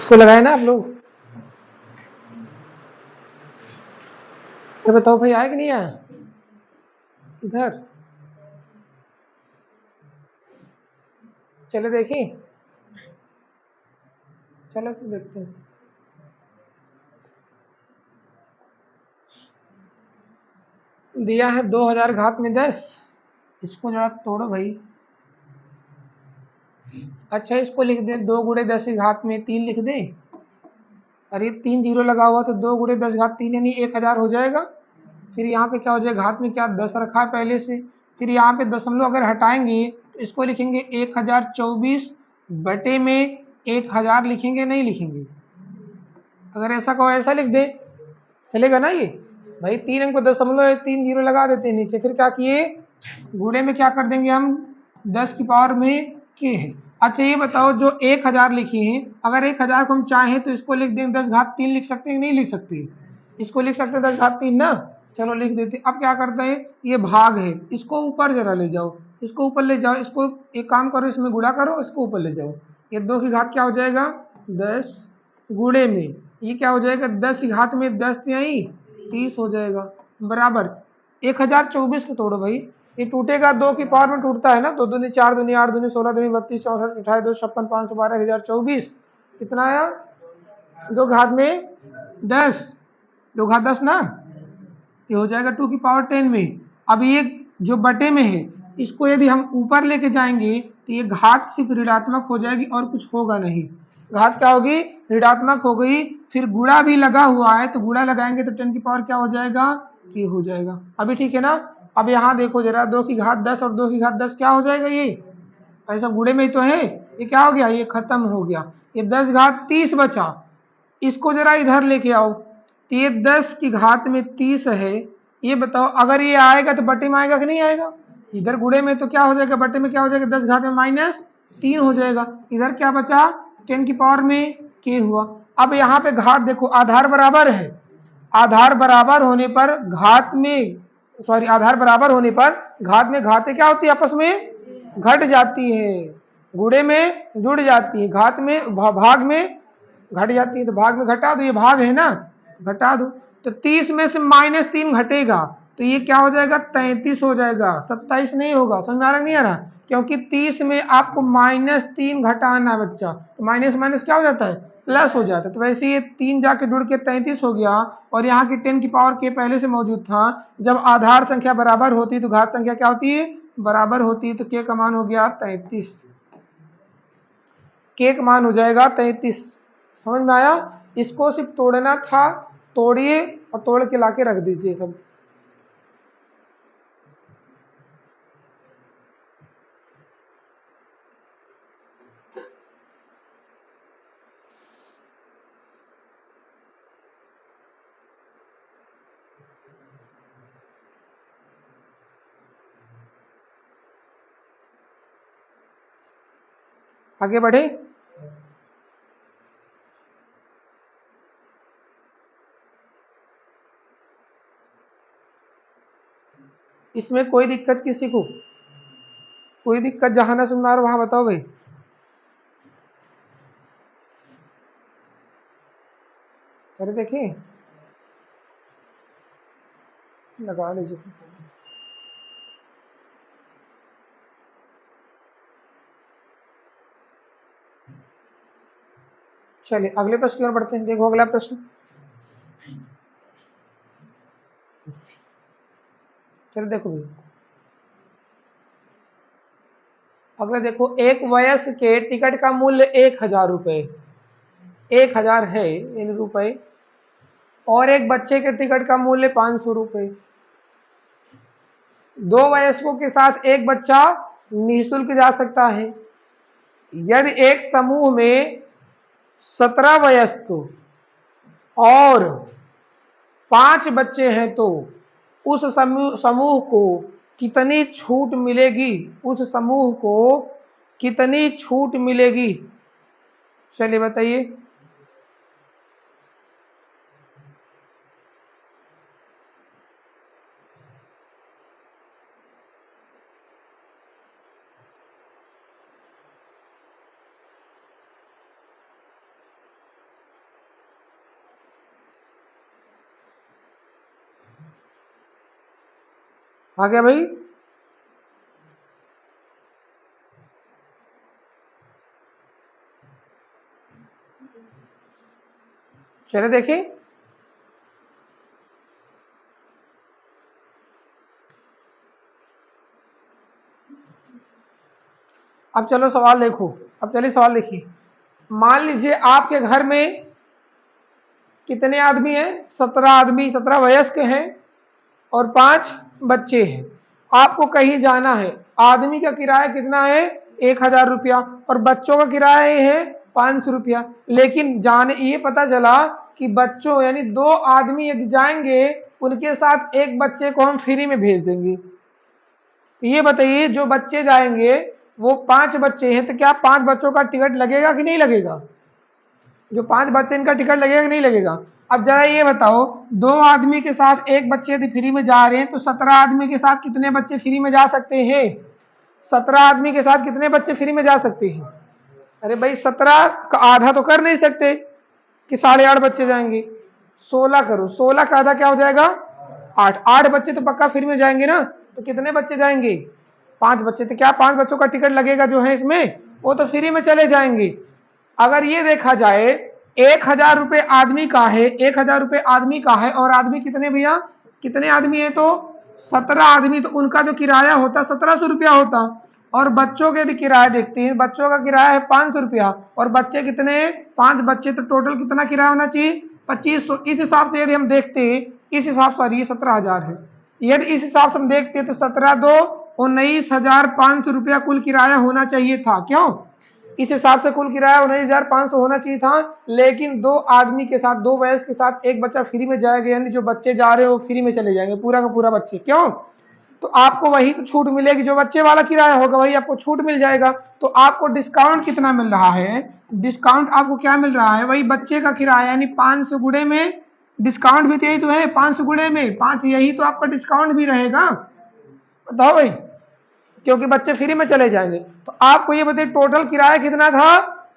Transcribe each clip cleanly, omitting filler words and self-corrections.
इसको लगाए ना आप लोग। तो बताओ भाई, आया कि नहीं आया इधर? चले देखिए, चलो फिर देखते हैं। दिया है 2000 घात में 10। इसको जरा तोड़ो भाई। अच्छा, इसको लिख दे 2 गुणे 10 की घात में 3 लिख दे। अरे 3 जीरो लगा हुआ तो 2 गुणे 10 घात 3 यानी 1000 हो जाएगा। फिर यहाँ पे क्या हो जाएगा, घात में क्या 10 रखा है पहले से। फिर यहाँ पे दशमलव अगर हटाएंगे तो इसको लिखेंगे 1024 बटे में 1000 लिखेंगे, नहीं लिखेंगे? अगर ऐसा कहो ऐसा लिख दे, चलेगा ना ये? भाई 3 अंक को दशमलव है, 3 जीरो लगा देते हैं नीचे। फिर क्या किए, गुणे में क्या कर देंगे हम, 10 की पावर में के है। अच्छा ये बताओ, जो 1000 लिखे हैं, अगर 1000 को हम चाहें तो इसको लिख दें 10 घात 3 लिख सकते हैं कि नहीं लिख सकते? इसको लिख सकते हैं 10 घात 3 ना। चलो लिख देते हैं। अब क्या करते हैं, ये भाग है, इसको ऊपर जरा ले जाओ, इसको ऊपर ले जाओ, इसको एक काम करो, इसमें गुणा करो, इसको ऊपर ले जाओ। ये 2 की घात क्या हो जाएगा 10 गुणे में ये क्या हो जाएगा 10 की घात में 10 यही 30 हो जाएगा, बराबर 1024 को तोड़ो भाई। ये टूटेगा 2 की पावर में टूटता है ना, 2 दूनी 4 दूनी 8 दूनी 16 दूनी 32 64 28 2 56 512 1024 कितना आया, 2 घात में 10, 2 घात 10 ना, ये हो जाएगा 2 की पावर 10 में। अब ये जो बटे में है, इसको यदि हम ऊपर लेके जाएंगे तो ये घात सिर्फ ऋणात्मक हो जाएगी और कुछ होगा नहीं। घात क्या होगी, ऋणात्मक हो गई। फिर गुणा भी लगा हुआ है तो गुणा लगाएंगे तो 10 की पावर क्या हो जाएगा, ये हो जाएगा। अभी ठीक है ना? अब यहाँ देखो जरा, 2 की घात 10 और 2 की घात 10 क्या हो जाएगा, ये ऐसा गुणे में ही तो है। ये क्या हो गया, ये खत्म हो गया। ये 10 घात 30 बचा, इसको जरा इधर लेके आओ। तो ये 10 की घात में 30 है। ये बताओ अगर ये आएगा तो बटे में आएगा कि नहीं आएगा? इधर गुणे में तो क्या हो जाएगा, बटे में क्या हो जाएगा, 10 घात में -3 हो जाएगा। इधर क्या बचा, 10 की पावर में के हुआ। अब यहाँ पे घात देखो, आधार बराबर है, आधार बराबर होने पर घात में, सॉरी, आधार बराबर होने पर घात में घातें क्या होती है, आपस में घट जाती है, गुणे में जुड़ जाती है, घात में भाग में घट जाती है। तो भाग में घटा दो, ये भाग है ना, घटा दो। तो 30 में से -3 घटेगा तो ये क्या हो जाएगा, 33 हो जाएगा, 27 नहीं होगा। समझ में आ रहा नहीं आ रहा? क्योंकि 30 में आपको -3 घटाना है बच्चा, तो माइनस माइनस क्या हो जाता है, प्लस हो जाता है। तो वैसे ये 3 जाके जुड़ के 33 हो गया। और यहाँ की 10 की पावर के पहले से मौजूद था। जब आधार संख्या बराबर होती है तो घात संख्या क्या होती है, बराबर होती है। तो के का मान हो गया 33, के का मान हो जाएगा 33। समझ में आया? इसको सिर्फ तोड़ना था, तोड़िए और तोड़ के लाके रख दीजिए सब। आगे बढ़े। इसमें कोई दिक्कत किसी को, कोई दिक्कत जहां ना सुन मारो वहां बताओ भाई। अरे देखिए, लगा लीजिए। चलिए अगले प्रश्न की ओर बढ़ते हैं। देखो अगला प्रश्न, चलो देखो भाई। अगला देखो, एक वयस्क के टिकट का मूल्य 1000 रुपए, 1000 है इन रुपए, और एक बच्चे के टिकट का मूल्य 500 रुपए। 2 वयस्कों के साथ एक बच्चा निःशुल्क जा सकता है। यदि एक समूह में 17 वयस्क और 5 बच्चे हैं तो उस समूह को कितनी छूट मिलेगी, उस समूह को कितनी छूट मिलेगी? चलिए बताइए। आ गया भाई। चले देखिए, अब चलो सवाल देखो। अब चलिए सवाल देखिए। मान लीजिए आपके घर में कितने आदमी हैं? 17 आदमी, 17 वयस्क हैं और 5 बच्चे हैं। आपको कहीं जाना है। आदमी का किराया कितना है? 1000 रुपया, और बच्चों का किराया ये है 500 रुपया। लेकिन जाने ये पता चला कि बच्चों यानी 2 आदमी यदि जाएंगे, उनके साथ एक बच्चे को हम फ्री में भेज देंगे। ये बताइए, जो बच्चे जाएंगे वो 5 बच्चे हैं, तो क्या 5 बच्चों का टिकट लगेगा कि नहीं लगेगा? जो 5 बच्चे इनका टिकट लगेगा कि नहीं लगेगा? अब जरा ये बताओ, 2 आदमी के साथ एक बच्चे यदि फ्री में जा रहे हैं, तो 17 आदमी के साथ कितने बच्चे फ्री में जा सकते हैं? 17 आदमी के साथ कितने बच्चे फ्री में जा सकते हैं? अरे भाई 17 का आधा तो कर नहीं सकते कि 8.5 बच्चे जाएंगे। 16 करो, 16 का आधा क्या हो जाएगा? 8। 8 बच्चे तो पक्का फ्री में जाएंगे ना। तो कितने बच्चे जाएंगे? 5 बच्चे। तो क्या 5 बच्चों का टिकट लगेगा जो है इसमें? वो तो फ्री में चले जाएंगे। अगर ये देखा जाए, 1000 रुपये आदमी का है, 1000 रुपये आदमी का है, और आदमी कितने भैया? कितने आदमी है? तो 17 आदमी। तो उनका जो किराया होता 1700 रुपया होता। और बच्चों के यदि किराया देखते हैं, बच्चों का किराया है 500 रुपया, और बच्चे कितने? 5 बच्चे। तो टोटल कितना किराया होना चाहिए? 2500। इस हिसाब से यदि हम देखते हैं, इस हिसाब से ये 17,000 है। यदि इस हिसाब से हम देखते हैं तो 17 दो 19,500 रुपया कुल किराया होना चाहिए था। क्यों? इस हिसाब से कुल किराया 19,500 होना चाहिए था। लेकिन 2 आदमी के साथ, 2 वयस्क के साथ एक बच्चा फ्री में जाएगा, यानी जो बच्चे जा रहे हो फ्री में चले जाएंगे, पूरा का पूरा बच्चे। क्यों? तो आपको वही तो छूट मिलेगी, जो बच्चे वाला किराया होगा वही आपको छूट मिल जाएगा। तो आपको डिस्काउंट कितना मिल रहा है? डिस्काउंट आपको क्या मिल रहा है? वही बच्चे का किराया, यानी 500 गुणे में डिस्काउंट भी तो यही तो है, 500 गुणे में 5, यही तो आपका डिस्काउंट भी रहेगा। बताओ भाई, क्योंकि बच्चे फ्री में चले जाएंगे। तो आपको ये बताइए, टोटल किराया कितना था?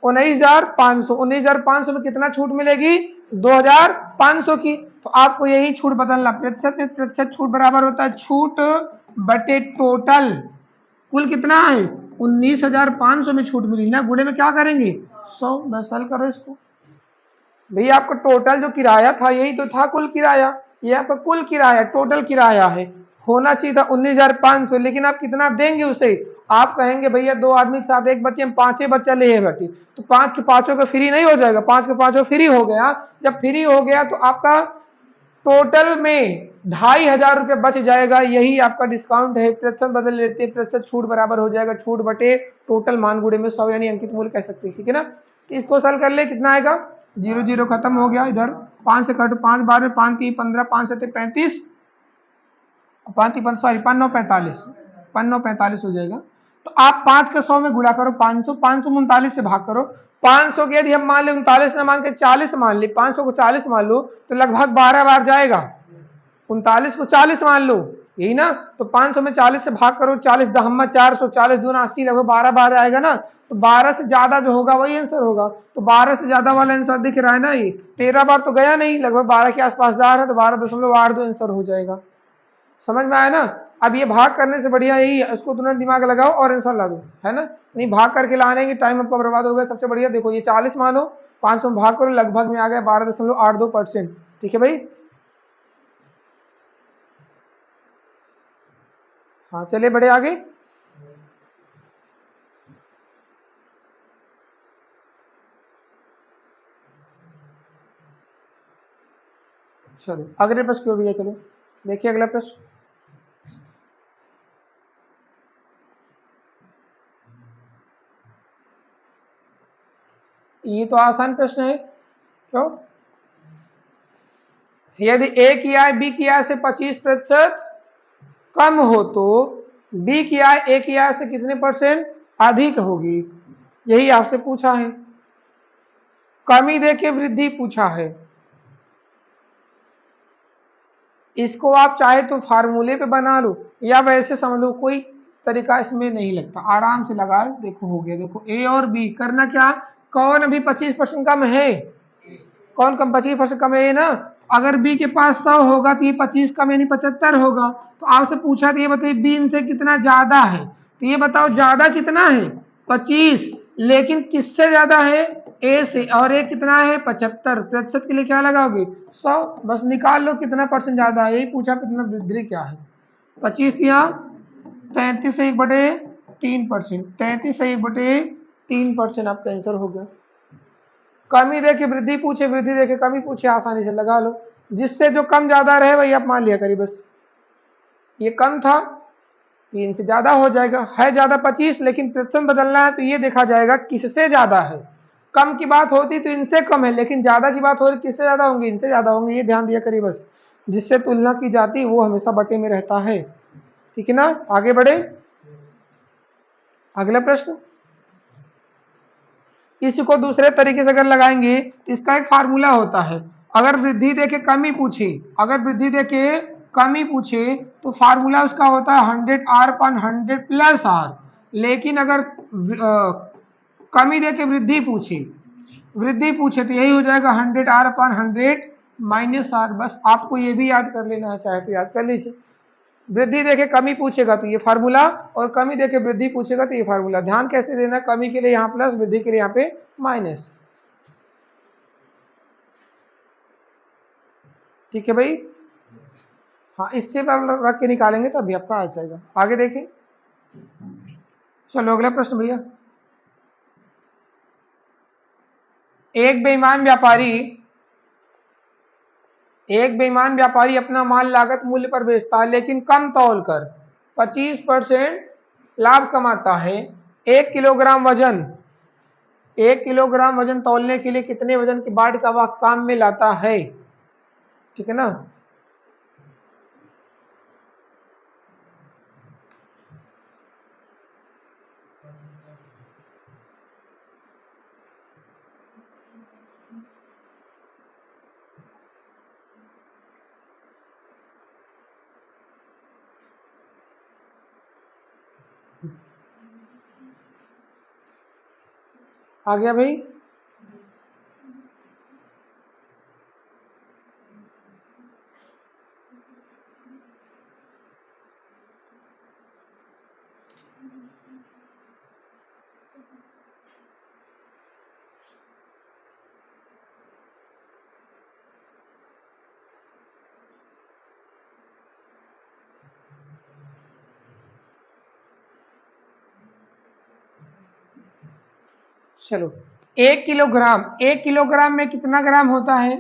19,500। 19,500 में कितना छूट मिलेगी? 2,500 की। तो आपको यही छूट बदलना, प्रतिशत में प्रतिशत छूट बराबर होता है छूट बटे टोटल। कुल कितना है? 19,500 में छूट मिली ना, गुणे में क्या करेंगे? 100। बस हल करो इसको भैया। आपका टोटल जो किराया था यही तो था कुल किराया। ये आपका कुल किराया, टोटल किराया है। होना चाहिए था 19,500, लेकिन आप कितना देंगे उसे? आप कहेंगे भैया 2 आदमी के साथ एक बच्चे, हम 5 बच्चा ले बैठे, तो 5 के 5 का फ्री नहीं हो जाएगा? 5 के 5 फ्री हो गया। जब फ्री हो गया तो आपका टोटल में 2,500 रुपये बच जाएगा। यही आपका डिस्काउंट है। प्रतिशत बदल लेते हैं, प्रतिशत छूट बराबर हो जाएगा छूट बटे टोटल मान गुणे में 100, यानी अंकित मूल्य कह सकते हैं। ठीक है ना? तो इसको सॉल्व कर ले, कितना आएगा? 0 0 खत्म हो गया। इधर 5 से कट, 5 12 5 3 15, 5 7 35, 5 3 सॉरी 5 9 45, 5 9 45 हो जाएगा। तो आप 5 का 100 में गुणा करो 500, 500 में 39 से भाग करो। 500 के यदि हम मान ले 39 ना मान के 40 मान ले, 500 को 40 मान लो, तो लगभग 12 बार जाएगा। 39 को 40 मान लो, यही ना? तो 500 में 40 से भाग करो, 40 दहम्मा 400, 40 दूना 80, लगभग 12 बार आएगा ना। तो 12 से ज्यादा जो होगा वही आंसर होगा। तो 12 से ज्यादा वाला आंसर दिख रहा है ना, ये 13 बार तो गया नहीं, लगभग 12 के आसपास जा रहा है, तो 12.82 आंसर हो जाएगा। समझ में आया ना? अब ये भाग करने से बढ़िया यही है, इसको तुरंत दिमाग लगाओ और आंसर ला दो, है ना? नहीं भाग करके लाने की टाइम आपका बर्बाद हो गया। सबसे बढ़िया देखो, ये 40 मानो, 500 में भाग करो, लगभग में आ गया 12.82%। ठीक है भाई? हाँ चलिए बढ़े आगे। चलो अगले प्रश्न क्यों भैया, चलो देखिए अगला प्रश्न। ये तो आसान प्रश्न है। क्यों? यदि ए की आय बी की आय से 25% कम हो, तो बी की आय ए की आय से कितने % अधिक होगी? यही आपसे पूछा है। कमी दे के वृद्धि पूछा है। इसको आप चाहे तो फार्मूले पे बना लो या वैसे समझ लो, कोई तरीका इसमें नहीं लगता, आराम से लगा। देखो हो गया। देखो ए और बी करना क्या, कौन अभी 25% कम है? कौन कम 25% कम है ना? अगर बी के पास 100 होगा तो ये 25 कम यानी 75 होगा। तो आपसे पूछा तो ये बताइए बी इनसे कितना ज्यादा है, तो ये बताओ ज्यादा कितना है 25, लेकिन किससे ज्यादा है ए से, और ए कितना है 75, प्रतिशत के लिए क्या लगाओगे 100, बस निकाल लो कितना परसेंट ज्यादा है, यही पूछा कितना वृद्धि क्या है। 25 या 33 से 1/3%, 33 से 1/3% आपका आंसर हो गया। कमी दे के वृद्धि पूछे, वृद्धि दे के कमी पूछे, आसानी से लगा लो, जिससे जो कम ज्यादा रहे वही आप मान लिया करिए बस। ये कम था, ये इनसे ज्यादा हो जाएगा, है ज्यादा 25 लेकिन प्रतिशत बदलना है तो ये देखा जाएगा किससे ज्यादा है। कम की बात होती तो इनसे कम है, लेकिन ज्यादा की बात हो रही किससे ज्यादा होंगे, इनसे ज्यादा होंगे, ये ध्यान दिया करिए बस। जिससे तुलना की जाती है वो हमेशा बटे में रहता है, ठीक है ना। आगे बढ़े, अगला प्रश्न। इसी को दूसरे तरीके से अगर लगाएंगे तो इसका एक फार्मूला होता है। अगर वृद्धि देके कमी पूछे, अगर वृद्धि देके कमी पूछे तो फार्मूला उसका होता है 100R/100 प्लस आर। लेकिन अगर कमी देके वृद्धि पूछे तो यही हो जाएगा 100R/100 माइनस आर। बस आपको ये भी याद कर लेना है, चाहे तो याद कर लीजिए। वृद्धि देके कमी पूछेगा तो ये फार्मूला, और कमी देके वृद्धि पूछेगा तो ये फार्मूला। ध्यान कैसे देना, कमी के लिए यहाँ प्लस, वृद्धि के लिए यहाँ पे माइनस, ठीक है भाई। हाँ, इससे रख के निकालेंगे तो अभी आपका आ जाएगा। आगे देखें, चलो अगला प्रश्न भैया। एक बेईमान व्यापारी अपना माल लागत मूल्य पर बेचता है लेकिन कम तौल कर 25% लाभ कमाता है। 1 किलोग्राम वजन 1 किलोग्राम वजन तौलने के लिए कितने वजन की बाट का वह काम में लाता है, ठीक है ना। आ गया भाई। चलो, 1 किलोग्राम में कितना ग्राम होता है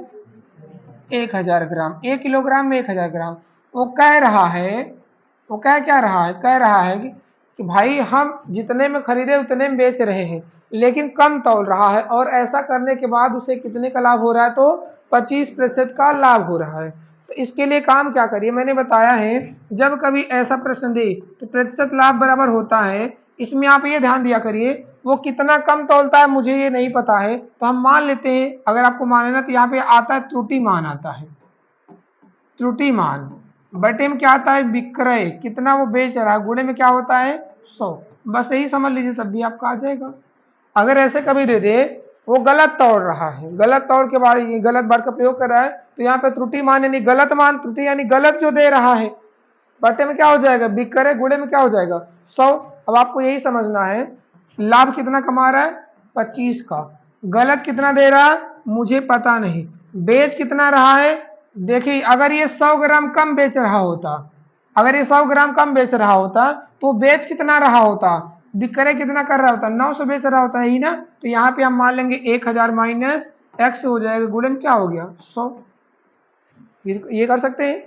1000 ग्राम। 1 किलोग्राम में 1000 ग्राम। वो कह रहा है, वो क्या रहा है, कह रहा है कि भाई हम जितने में खरीदे उतने में बेच रहे हैं, लेकिन कम तौल रहा है, और ऐसा करने के बाद उसे कितने का लाभ हो रहा है, तो 25% का लाभ हो रहा है। तो इसके लिए काम क्या करिए, मैंने बताया है जब कभी ऐसा प्रश्न दे तो प्रतिशत लाभ बराबर होता है। इसमें आप ये ध्यान दिया करिए, वो कितना कम तौलता है मुझे ये नहीं पता है, तो हम मान लेते हैं, अगर आपको मानना तो यहाँ पे आता है त्रुटि मान आता है, त्रुटि मान। बटे में क्या आता है विक्रय, कितना वो बेच रहा है, गुणे में क्या होता है 100। बस यही समझ लीजिए तब भी आपका आ जाएगा। अगर ऐसे कभी दे दे वो गलत तोड़ रहा है, गलत तोड़ के बाद ये गलत बार का प्रयोग कर रहा है, तो यहाँ पे त्रुटि मान यानी गलत मान, त्रुटि यानी गलत जो दे रहा है, बटे में क्या हो जाएगा विक्रय, गुणे में क्या हो जाएगा 100। अब आपको यही समझना है लाभ कितना कमा रहा है 25 का, गलत कितना दे रहा है मुझे पता नहीं, बेच कितना रहा है। देखिए अगर ये 100 ग्राम कम बेच रहा होता, अगर ये 100 ग्राम कम बेच रहा होता तो बेच कितना रहा होता, विक्रय कितना कर रहा होता 900 बेच रहा होता है ही ना। तो यहाँ पे हम मान लेंगे 1000 माइनस एक्स हो जाएगा, गुणे में क्या हो गया 100। ये कर सकते हैं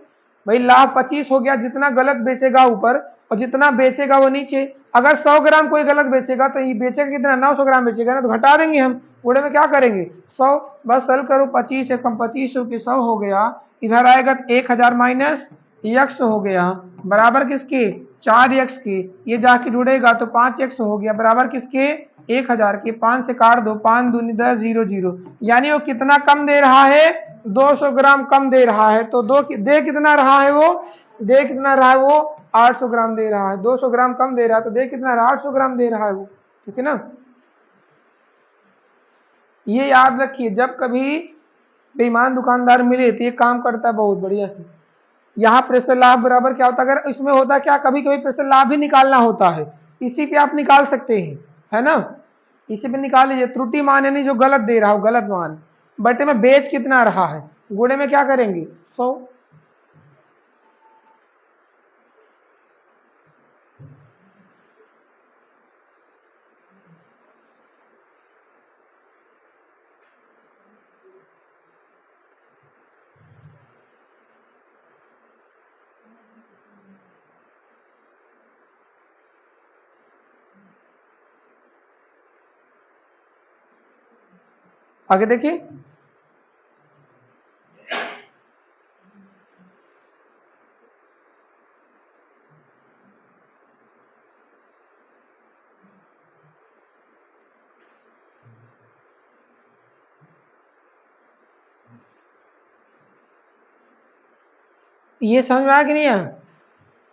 भाई, लाभ 25 हो गया, जितना गलत बेचेगा ऊपर और जितना बेचेगा वो नीचे। अगर 100 ग्राम कोई गलत बेचेगा तो ये बेचेगा कितना 900 ग्राम बेचेगा ना, तो घटा देंगे हम, गुणे में क्या करेंगे 100। बस सल करो 25 से कम 25 के 100 हो गया, इधर आएगा 1000 माइनस यक्स हो गया बराबर किसके 4x के, ये जाके जुड़ेगा तो 5x हो गया बराबर किसके 1000 के। 5 से काट दो, 5 दूनी 10, 0 0, यानी वो कितना कम दे रहा है 200 ग्राम कम दे रहा है। तो दे कितना रहा है वो, दे कितना रहा है वो 800 ग्राम दे रहा है, 200 ग्राम कम दे रहा है तो दे कितना रहा 800 ग्राम दे रहा है वो, ठीक है ना। ये याद रखिए जब कभी बेईमान दुकानदार मिले तो ये काम करता है बहुत बढ़िया से। यहाँ प्रेषण लाभ बराबर क्या होता है, अगर इसमें होता क्या, कभी कभी प्रेषण लाभ भी निकालना होता है, इसी पे आप निकाल सकते हैं, है ना, इसी पे निकाल लीजिए। त्रुटि मान यानी जो गलत दे रहा हो, गलत मान, बटे में बेच कितना रहा है, गुणे में क्या करेंगे 100। आगे देखिए, ये समझ में आया कि नहीं आया।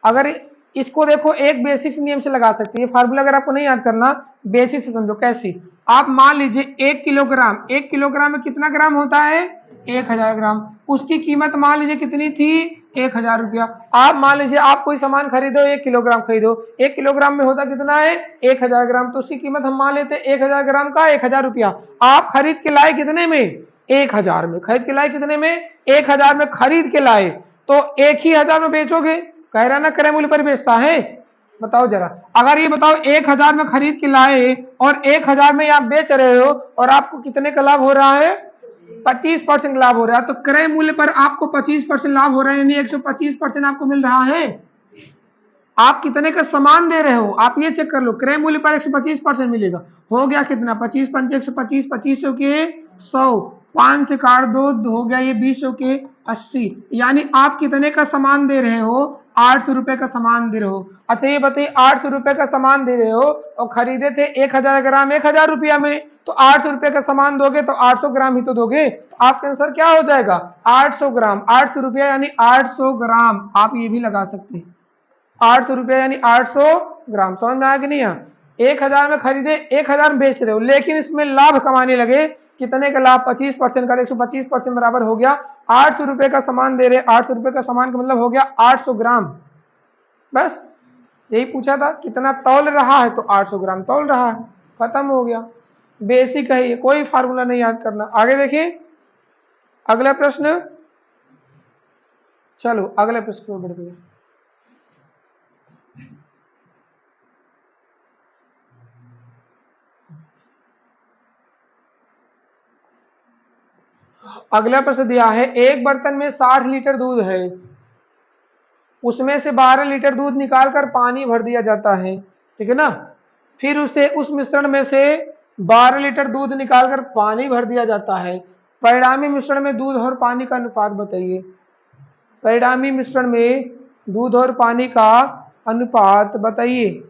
अगर इसको देखो एक बेसिक नियम से लगा सकते हैं, फार्मूला अगर आपको नहीं याद करना, बेसिक से समझो कैसे। आप मान लीजिए 1 किलोग्राम, 1 किलोग्राम में कितना ग्राम होता है 1000 ग्राम, उसकी कीमत मान लीजिए कितनी थी 1000 रुपया। आप मान लीजिए आप कोई सामान खरीदो 1 किलोग्राम खरीदो, 1 किलोग्राम में होता कितना है 1000 ग्राम, तो उसकी कीमत हम मान लेते हैं 1000 ग्राम का 1000 रुपया। आप खरीद के लाए कितने में 1000 में, खरीद के लाए कितने में 1000 में खरीद के लाए, तो 1000 में बेचोगे, कह रहा ना क्रय मूल्य पर बेचता है। बताओ जरा, अगर ये बताओ 1000 में खरीद के लाए और 1000 में आप बेच रहे हो और आपको कितने का लाभ हो रहा है 25% लाभ हो रहा है, तो क्रय मूल्य पर आपको 25% लाभ हो रहा है, यानी 125% आपको मिल रहा है। आप कितने का सामान दे रहे हो, आप ये चेक कर लो, क्रय मूल्य पर 125% मिलेगा, हो गया कितना 25 पंचे 125, 25 के 100, 5 से काट दो, हो गया ये 20 के 80, यानी आप कितने का सामान दे रहे हो 800 रुपए का सामान दे रहे हो। अच्छा ये बताइए 800 रुपए का सामान दे रहे हो और खरीदे थे 1000 ग्राम 1000 रुपया में, तो 800 रुपए का सामान दोगे तो 800 ग्राम ही तो दोगे, तो आपका आंसर क्या हो जाएगा 800 ग्राम, 800 रुपया यानी 800 ग्राम, आप ये भी लगा सकते हैं 800 रुपया यानी 800 ग्राम। समझ में आया कि नहीं यहाँ, 1000 में खरीदे 1000 में बेच रहे हो, लेकिन इसमें लाभ कमाने लगे, कितने का लाभ 25% का, 125% बराबर हो गया 800 रुपए का सामान दे रहे, 800 रुपए का सामान का मतलब हो गया 800 ग्राम। बस यही पूछा था कितना तौल रहा है, तो 800 ग्राम तौल रहा है, खत्म हो गया, बेसिक है ये, कोई फार्मूला नहीं याद करना। आगे देखिए अगला प्रश्न, चलो अगले प्रश्न को बढ़ते हैं। अगला प्रश्न दिया है, एक बर्तन में 60 लीटर दूध है, उसमें से 12 लीटर दूध निकालकर पानी भर दिया जाता है, ठीक है ना, फिर उसे उस मिश्रण में से 12 लीटर दूध निकालकर पानी भर दिया जाता है, परिणामी मिश्रण में दूध और पानी का अनुपात बताइए। परिणामी मिश्रण में दूध और पानी का अनुपात बताइए।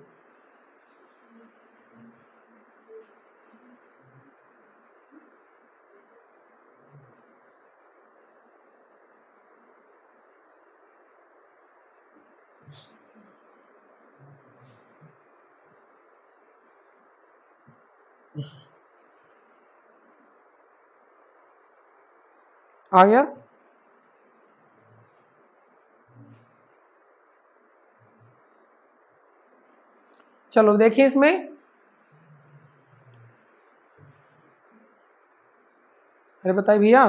आ गया, चलो देखिए इसमें, अरे बताइए भैया,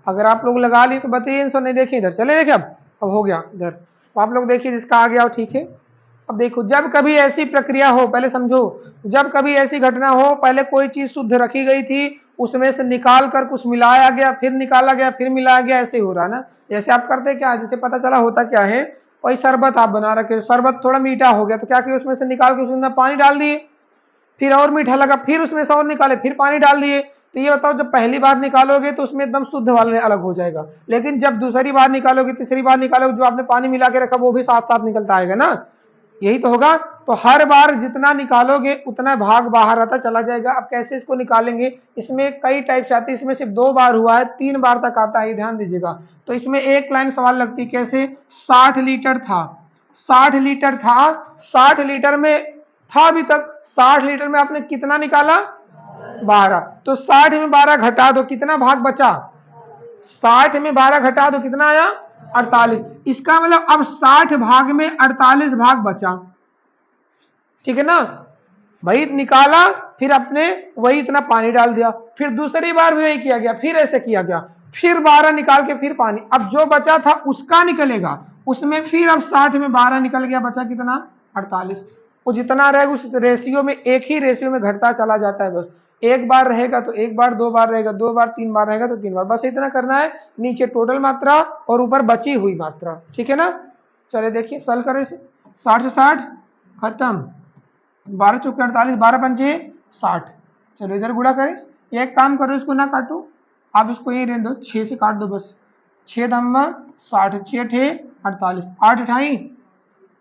अगर आप लोग लगा लिए तो बताइए, आंसर नहीं देखिए इधर, चले देखिए अब हो गया इधर, तो आप लोग देखिए जिसका आ गया वो ठीक है। अब देखो जब कभी ऐसी प्रक्रिया हो, पहले समझो, जब कभी ऐसी घटना हो, पहले कोई चीज शुद्ध रखी गई थी, उसमें से निकाल कर कुछ मिलाया गया, फिर निकाला गया, फिर मिलाया गया, ऐसे ही हो रहा ना। जैसे आप करते क्या, जैसे पता चला होता क्या है, कोई शरबत आप बना रखे, शरबत थोड़ा मीठा हो गया, तो क्या किया उसमें से निकाल के उसके अंदर पानी डाल दिए, फिर और मीठा लगा, फिर उसमें से और निकाले, फिर पानी डाल दिए, तो ये बताओ जब पहली बार निकालोगे तो उसमें एकदम शुद्ध वाले अलग हो जाएगा, लेकिन जब दूसरी बार निकालोगे, तीसरी बार निकालोगे, जो आपने पानी मिला के रखा वो भी साथ साथ निकलता आएगा ना, यही तो होगा। तो हर बार जितना निकालोगे उतना भाग बाहर आता चला जाएगा। अब कैसे इसको निकालेंगे, इसमें कई टाइप से आती है, इसमें सिर्फ 2 बार हुआ है, 3 बार तक आता है, ध्यान दीजिएगा। तो इसमें एक लाइन सवाल लगती है कैसे, 60 लीटर था, 60 लीटर था, 60 लीटर में था अभी तक, 60 लीटर में आपने कितना निकाला 12। तो 60 में 12 घटा दो, कितना भाग बचा? 60 में 12 घटा दो, कितना आया? 48। इसका मतलब अब 60 भाग में 48 भाग बचा, ठीक है ना? वही निकाला, फिर अपने वही इतना पानी डाल दिया, फिर दूसरी बार भी वही किया गया, फिर ऐसे किया गया, फिर 12 निकाल के फिर पानी, अब जो बचा था उसका निकलेगा, उसमें फिर अब 60 में 12 निकल गया, बचा कितना? 48। वो जितना रहेगा उस रेशियो में, एक ही रेशियो में घटता चला जाता है, बस एक बार रहेगा तो एक बार, दो बार रहेगा दो बार, तीन बार रहेगा तो तीन बार, बस इतना करना है। नीचे टोटल मात्रा और ऊपर बची हुई मात्रा, ठीक है ना? चले देखिए सॉल्व करो इसे। 60 से 60 खत्म, 12 चौके 48, 12 पंचे 60। चलो इधर गुणा करें, एक काम करो, इसको ना काटो, आप इसको यही रहने दो, 6 से काट दो बस। 6 दम्मा 60, 6 ठे 48, 8 अठाई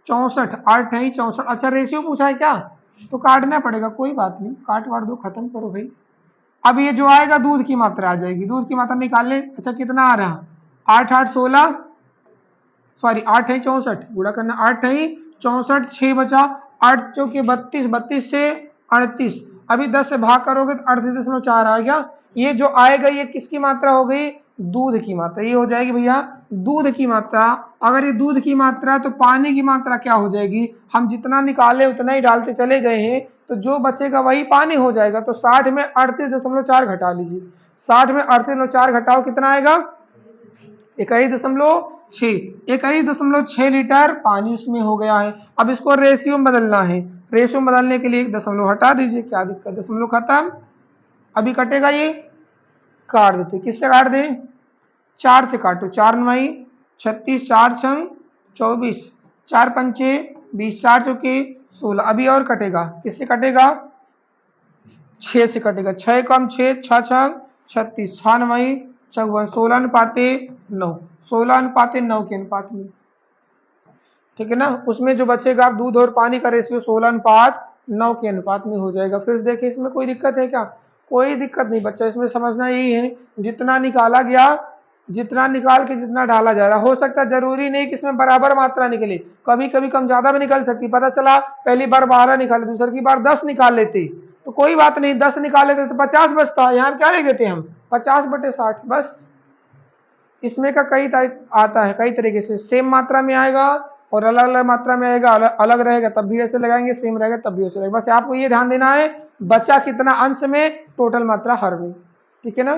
64, 8 अठाई 64। अच्छा रेशियो पूछा है क्या? तो काटना पड़ेगा, कोई बात नहीं, काट वाट दो, खत्म करो भाई। अब ये जो आएगा दूध की मात्रा आ जाएगी, दूध की मात्रा निकाल ले। अच्छा कितना आ रहा? 8 8 16, सॉरी 8 है 64, गुणा करना, 8 है 64, 6 बचा, 8 चौके 32, 32 से 38, अभी 10 से भाग करोगे तो 38.4 आ गया। ये जो आएगा ये किसकी मात्रा हो गई? दूध की मात्रा, ये हो जाएगी भैया दूध की मात्रा। अगर ये दूध की मात्रा है तो पानी की मात्रा क्या हो जाएगी? हम जितना निकाले उतना ही डालते चले गए हैं, तो जो बचेगा वही पानी हो जाएगा। तो 60 में 38.4 घटा लीजिए, 60 में 38.4 घटाओ, कितना आएगा? 21.6 लीटर पानी उसमें हो गया है। अब इसको रेशियो में बदलना है, रेशियो में बदलने के लिए एक दशमलव हटा दीजिए, क्या दिक्कत, दशमलव खत्म। अभी कटेगा ये, काट देते, किससे काट दे? 4 से काटो, 4 9 36, 4 छंग 24, 4 पंचे 20, 4 चौके 16। अभी और कटेगा, किससे कटेगा? 6 से कटेगा, 6 कम 6, 6 छंग 36, 6 9 54, 16 अनुपाते 9, 16 अनुपाते 9 के अनुपात में, ठीक है ना? उसमें जो बचेगा दूध और पानी का रेशियो 16:9 के अनुपात में हो जाएगा। फिर देखिए इसमें कोई दिक्कत है क्या? कोई दिक्कत नहीं बच्चा, इसमें समझना यही है, जितना निकाला गया, जितना निकाल के जितना डाला जा रहा, हो सकता है जरूरी नहीं कि इसमें बराबर मात्रा निकले, कभी कभी कम ज्यादा भी निकल सकती। पता चला पहली बार 12 निकाले, दूसरी बार 10 निकाल लेते तो कोई बात नहीं, 10 निकाल लेते तो 50 बचता, यहाँ क्या लिख देते हम? 50/60 बस। इसमें का कई आता है, कई तरीके से, सेम मात्रा में आएगा और अलग अलग मात्रा में आएगा, अलग रहेगा तब भी ऐसे लगाएंगे, सेम रहेगा तब भी ऐसे लगेगा। बस आपको ये ध्यान देना है बचा कितना अंश में, टोटल मात्रा हर में, ठीक है ना?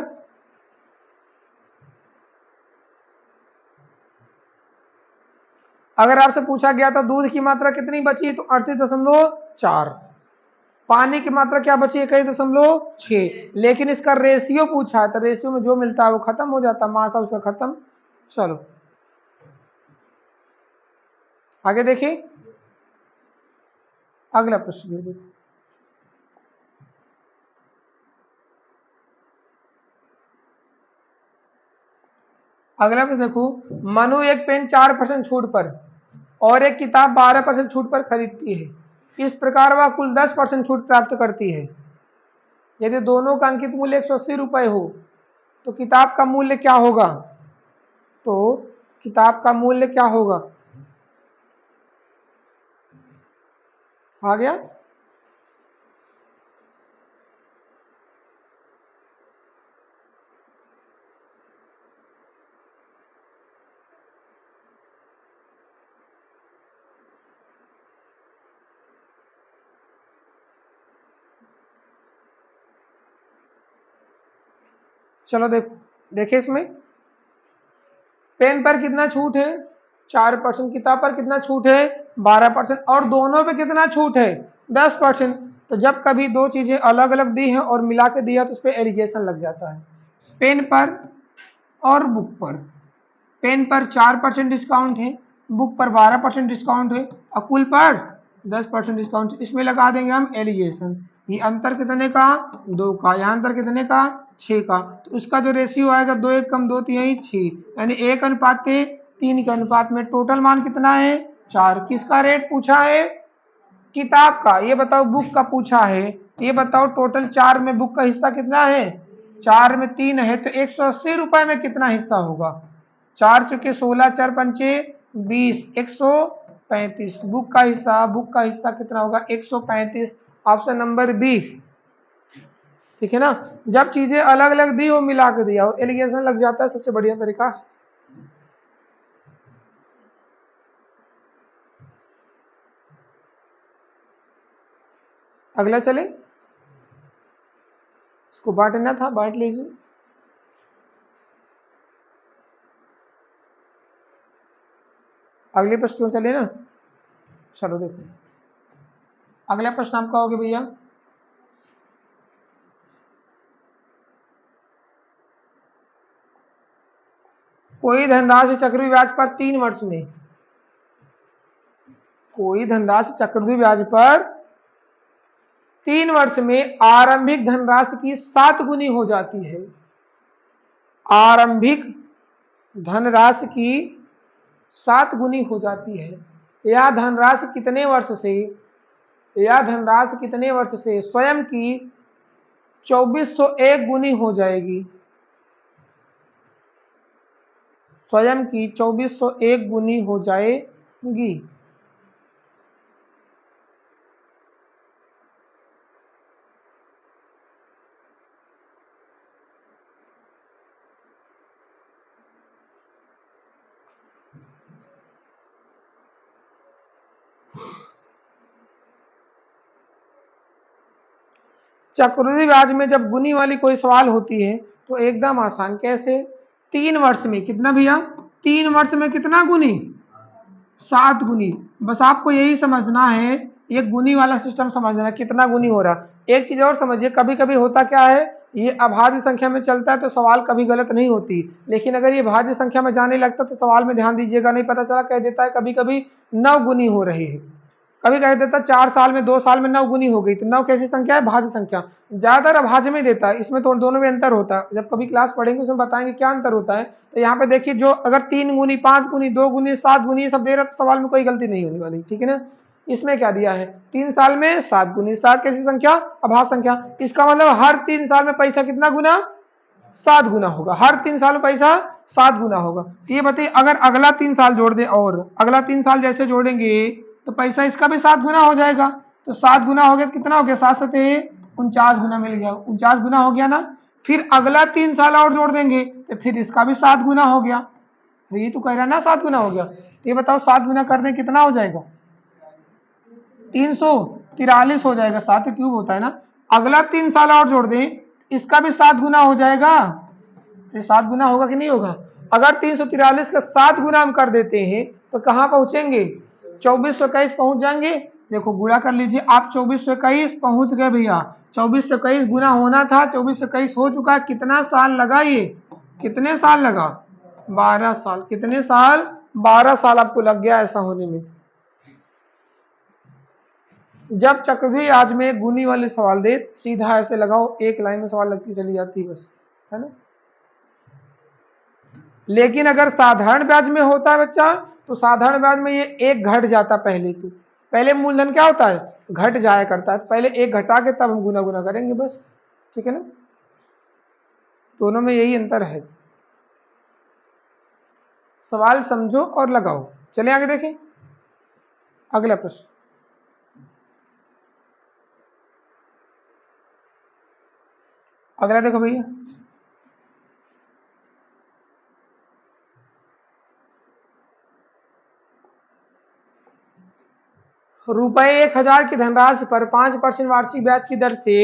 अगर आपसे पूछा गया था दूध की मात्रा कितनी बची तो 38.4, पानी की मात्रा क्या बची? 21.6, लेकिन इसका रेशियो पूछा है तो रेशियो में जो मिलता है वो खत्म हो जाता, मासा उसका खत्म। चलो आगे देखिए, अगला प्रश्न देखिए। अगला प्रश्न देखो, मनु एक पेन 4% छूट पर और एक किताब 12% छूट पर खरीदती है, इस प्रकार वह कुल 10% छूट प्राप्त करती है। यदि दोनों का अंकित मूल्य 180 रुपए हो तो किताब का मूल्य क्या होगा? तो किताब का मूल्य क्या होगा? आ गया? चलो देखिए इसमें पेन पर कितना छूट है? 4%। किताब पर कितना छूट है? 12%। और दोनों पे कितना छूट है? 10%। तो जब कभी दो चीजें अलग अलग दी हैं और मिला के दिया तो उस पर एलिगेशन लग जाता है। पेन पर और बुक पर, पेन पर 4% डिस्काउंट है, बुक पर 12% डिस्काउंट है और कुल पर 10% डिस्काउंट, इसमें लगा देंगे हम एलिगेशन। ये अंतर कितने का? 2 का। यहाँ अंतर कितने का? 6 का। तो उसका जो रेशियो आएगा 2 1 कम 2 3 6, यानी 1:3 के अनुपात में टोटल मान कितना है? 4। किसका रेट पूछा है? किताब का। ये बताओ बुक का पूछा है, ये बताओ टोटल 4 में बुक का हिस्सा कितना है? 4 में 3 है तो 180 रुपए में कितना हिस्सा होगा? 4 चुके 16, 4 पंचे 20, 135। बुक का हिस्सा, बुक का हिस्सा कितना होगा? 135। ऑप्शन नंबर बी ठीक है ना। जब चीजें अलग अलग दी वो मिला के दिया, एलिगेशन लग जाता है, सबसे बढ़िया तरीका। अगला चले, इसको बांटना था, बांट लीजिए। अगले प्रश्न चले ना, चलो देखो अगला प्रश्न आपका हो गया भैया, कोई धनराशि चक्रवृद्धि ब्याज पर 3 वर्ष में, कोई धनराशि चक्रवृद्धि ब्याज पर 3 वर्ष में आरंभिक धनराशि की 7 गुनी हो जाती है। आरंभिक धनराशि की 7 गुनी हो जाती है। यह धनराशि कितने वर्ष से, यह धनराशि कितने वर्ष से स्वयं की 2401 गुनी हो जाएगी, स्वयं की 2401 गुनी हो जाएगी। चक्रवृद्धि ब्याज में जब गुनी वाली कोई सवाल होती है तो एकदम आसान, कैसे, 3 वर्ष में कितना भैया, 3 वर्ष में कितना गुनी, 7 गुनी। बस आपको यही समझना है, ये गुनी वाला सिस्टम समझना है, कितना गुनी हो रहा। एक चीज और समझिए, कभी कभी होता क्या है, ये अभाज्य संख्या में चलता है तो सवाल कभी गलत नहीं होती, लेकिन अगर ये भाज्य संख्या में जाने लगता तो सवाल में ध्यान दीजिएगा, नहीं पता चला कह देता है कभी कभी 9 गुनी हो रही है, कभी कह देता 4 साल में 2 साल में 9 गुनी हो गई। तो 9 कैसी संख्या है, भाज्य संख्या, ज्यादातर अभाज्य में देता है, इसमें तो दोनों में अंतर होता है, जब कभी क्लास पढ़ेंगे उसमें बताएंगे क्या अंतर होता है। तो यहाँ पे देखिए, जो अगर 3 गुनी, 5 गुनी, 2 गुनी, 7 गुनी ये सब दे रहा तो सवाल में कोई गलती नहीं होने वाली, ठीक है ना। इसमें क्या दिया है, 3 साल में 7 गुनी, 7 कैसी संख्या, अभाज्य संख्या, इसका मतलब हर 3 साल में पैसा कितना गुना, 7 गुना होगा, हर 3 साल में पैसा 7 गुना होगा। तो ये बताइए, अगर अगला 3 साल जोड़ दे और अगला 3 साल जैसे जोड़ेंगे तो पैसा इसका भी 7 गुना हो जाएगा। तो 7 गुना हो गया, कितना हो गया, 7 सते 49 गुना मिल गया, 49 गुना हो गया ना। फिर अगला 3 साल और जोड़ देंगे तो फिर इसका भी 7 गुना हो गया। तो ये तो कह रहा है ना 7 गुना हो गया, तो ये बताओ 7 गुना कर दें कितना हो जाएगा, 343 हो जाएगा, 7 क्यूब होता है ना। अगला 3 साल और जोड़ दें, इसका भी 7 गुना हो जाएगा, ये 7 गुना होगा कि नहीं होगा। अगर 343 का 7 गुना हम कर देते हैं तो कहाँ पहुंचेंगे, 2421 पहुंच जाएंगे। देखो गुणा कर लीजिए आप, 2421 पहुंच गए भैया, 2421 गुना होना था, 2421 हो चुका। कितना साल लगा, ये कितने साल लगा, 12 साल, कितने साल, 12 साल आपको लग गया ऐसा होने में। जब चक्रवृद्धि ब्याज में गुनी वाले सवाल दे, सीधा ऐसे लगाओ, एक लाइन में सवाल लगती चली जाती है बस, है ना। लेकिन अगर साधारण ब्याज में होता है बच्चा, तो साधारण ब्याज में ये एक घट जाता, पहले तो पहले मूलधन क्या होता है, घट जाया करता है, तो पहले एक घटा के तब हम गुना गुना करेंगे बस, ठीक है ना। दोनों में यही अंतर है। सवाल समझो और लगाओ। चले आगे देखें अगला प्रश्न, अगला देखो भैया, रुपए 1000 की धनराशि पर 5% वार्षिक ब्याज की दर से,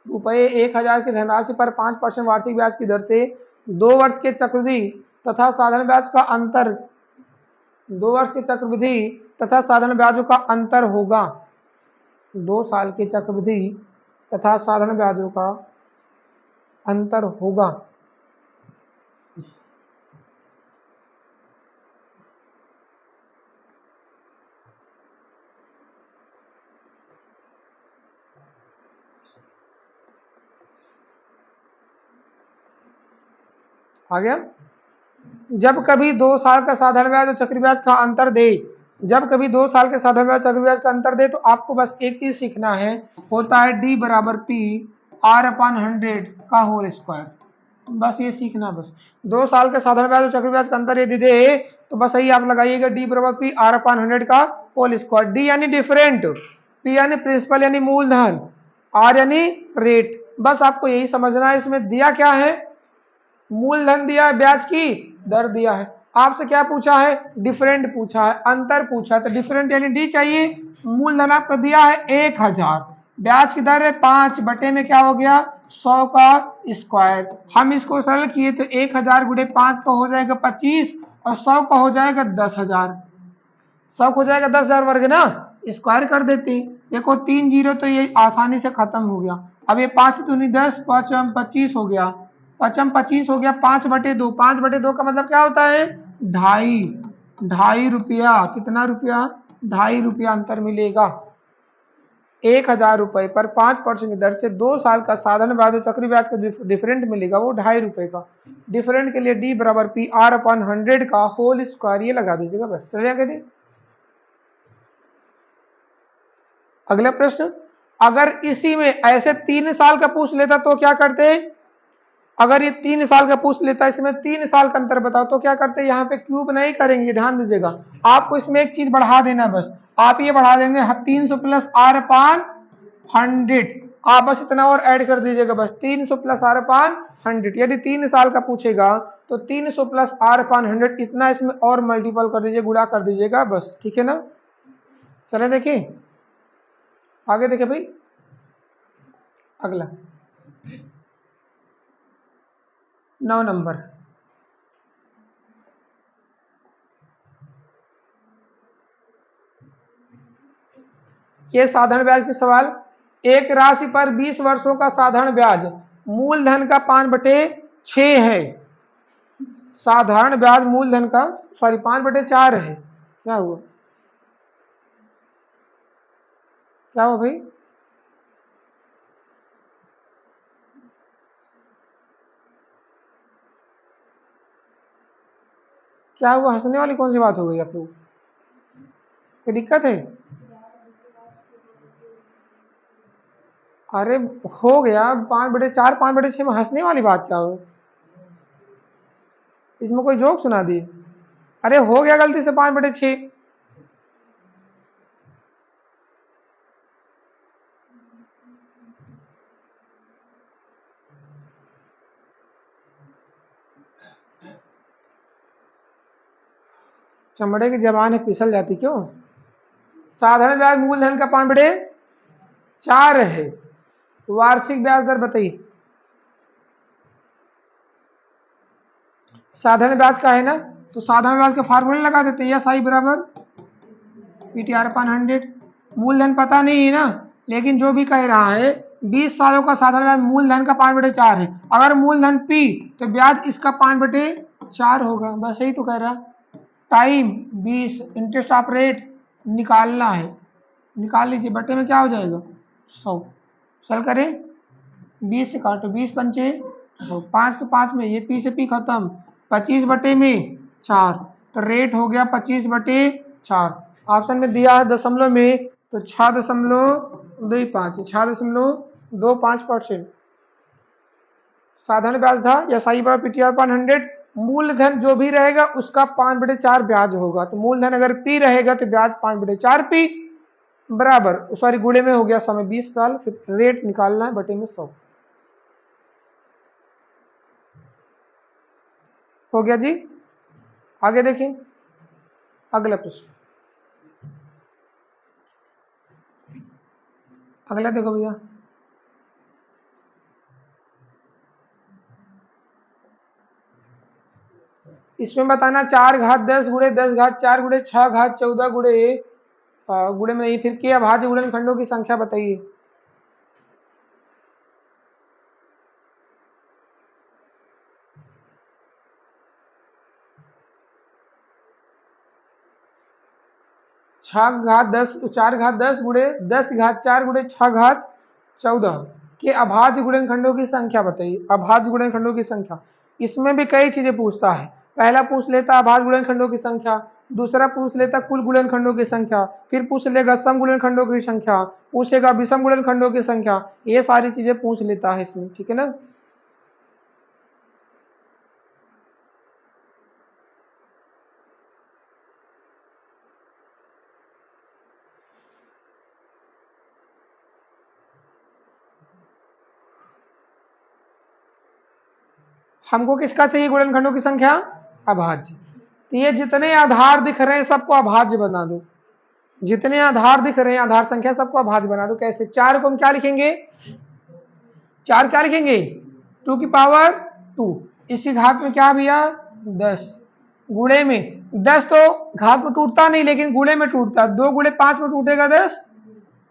रुपए 1000 की धनराशि पर 5% वार्षिक ब्याज की दर से 2 वर्ष के चक्रवृद्धि तथा साधारण ब्याज का अंतर, 2 वर्ष के चक्रवृद्धि तथा साधारण ब्याजों का अंतर होगा, 2 साल के चक्रवृद्धि तथा साधारण ब्याजों का अंतर होगा। आ गया। जब कभी 2 साल का साधारण ब्याज और चक्रवृद्धि ब्याज का अंतर दे, जब कभी 2 साल के साधारण ब्याज चक्रवृद्धि ब्याज का अंतर दे, तो आपको बस एक चीज सीखना है, होता है डी बराबर पी आर अपन 100 का होल स्क्वायर, बस ये सीखना। बस 2 साल के साधारण ब्याज और चक्रवृद्धि ब्याज का अंतर यदि दे तो बस यही आप लगाइएगा, डी बराबर पी आर अपन 100 का होल स्क्वायर। डी यानी डिफरेंट, पी यानी प्रिंसिपल यानी मूलधन, आर यानी रेट। बस आपको यही समझना है। इसमें दिया क्या है, मूलधन दिया है, ब्याज की दर दिया है। आपसे क्या पूछा है, डिफरेंट पूछा है, अंतर पूछा है, तो डिफरेंट यानी डी चाहिए। मूलधन आपको दिया है 1000, ब्याज की दर है 5 बटे में क्या हो गया 100 का स्क्वायर। हम इसको सरल किए तो 1000 गुणे 5 का हो जाएगा 25 और 100 का हो जाएगा 10,000। 100 हो जाएगा 10,000 वर्ग ना, स्क्वायर कर देते। देखो 3 जीरो तो ये आसानी से खत्म हो गया। अब ये 5 दूनी 10, 5 25 हो गया, 5 हो गया 5/2। 5/2 का मतलब क्या होता है, ढाई। 2.5 रुपया, कितना रुपया, 2.5 रुपया अंतर मिलेगा। 1000 रुपए पर 5% की दर से 2 साल का साधारण ब्याज और चक्री ब्याज का डिफरेंट मिलेगा, वो 2.5 रुपए का। डिफरेंट के लिए डी बराबर पी आर अपॉन 100 का होल स्क्वायर ये लगा दीजिएगा, बस चलिए आगे दे। अगला प्रश्न, अगर इसी में ऐसे 3 साल का पूछ लेता तो क्या करते। अगर ये 3 साल का पूछ लेता, इसमें 3 साल का अंतर बताओ तो क्या करते। यहाँ पे क्यूब नहीं करेंगे, ध्यान दीजिएगा। आपको इसमें एक चीज बढ़ा देना, बस आप ये बढ़ा देंगे 300 प्लस आर अपान 100। आप बस इतना और ऐड कर दीजिएगा, बस 300 प्लस आर अपान 100। यदि 3 साल का पूछेगा तो 300 प्लस आर अपान 100 इतना इसमें और मल्टीपल कर दीजिए, गुणा कर दीजिएगा, बस ठीक है ना। चले देखिए आगे, देखिए भाई अगला 9 नंबर। ये साधारण ब्याज के सवाल। एक राशि पर 20 वर्षों का साधारण ब्याज मूलधन का 5/6 है। साधारण ब्याज मूलधन का 5/4 है। क्या हुआ, क्या हुआ भाई, क्या हुआ, हंसने वाली कौन सी बात हो गई आपको, कोई दिक्कत है। अरे हो गया 5/4, 5/6 में हंसने वाली बात क्या हो, इसमें कोई जोक सुना दी। अरे हो गया गलती से 5/6। चमड़े की जबान है फिसल जाती क्यों। साधारण ब्याज मूलधन का 5/4 है। वार्षिक ब्याज दर बताइए। साधारण ब्याज का है ना, तो साधारण ब्याज के फार्मूले लगा देते हैं, एस आई बराबर पीटीआर अपान 100। मूलधन पता नहीं है ना, लेकिन जो भी कह रहा है 20 सालों का साधारण ब्याज मूलधन का 5/4 है। अगर मूलधन पी तो ब्याज इसका 5/4 होगा, बस यही तो कह रहा। टाइम 20, इंटरेस्ट ऑफ रेट निकालना है, निकाल लीजिए, बटे में क्या हो जाएगा 100। चल करें 20 से काटो, 20 पंचे 100, 5 के 5 में ये पी से पी खत्म, 25/4, तो रेट हो गया 25/4। ऑप्शन में दिया है दशमलव में तो 6.25, 6.25%। साधारण ब्याज था या साई बार पीटीआर पर 100। मूलधन जो भी रहेगा उसका 5/4 ब्याज होगा, तो मूलधन अगर पी रहेगा तो ब्याज 5/4 पी बराबर, सॉरी गुणे में हो गया समय 20 साल, फिर रेट निकालना है बटे में 100। हो गया जी। आगे देखिए अगला प्रश्न। अगला देखो भैया, इसमें बताना 4 घात 10 गुणे 10 घात 4 गुणे 6 घात 14 गुणे गुणे में नहीं, फिर के अभाज्य गुणनखंडों की संख्या बताइए। छह घात दस 4 घात 10 गुणे 10 घात 4 गुणे 6 घात 14 के अभाज्य गुणनखंडों की संख्या बताइए। अभाज्य गुणनखंडों की संख्या, इसमें भी कई चीजें पूछता है। पहला पूछ लेता अभाज्य गुणनखंडों की संख्या, दूसरा पूछ लेता कुल गुणनखंडों की संख्या, फिर पूछ लेगा सम गुणनखंडों की संख्या, पूछेगा विषम गुणनखंडों की संख्या, ये सारी चीजें पूछ लेता है इसमें, ठीक है ना। हमको किसका चाहिए गुणनखंडों की संख्या? अभाज्य। तो ये जितने आधार दिख रहे हैं सबको अभाज्य बना दो, जितने आधार दिख रहे हैं आधार संख्या सबको अभाज्य बना दो। कैसे? 4 को हम क्या लिखेंगे? 4 क्या लिखेंगे? 2 की पावर 2, इसी घात में क्या भैया? 10, गुणे में 10 तो घात में टूटता नहीं लेकिन गुणे में टूटता, 2 गुणे 5 में टूटेगा 10,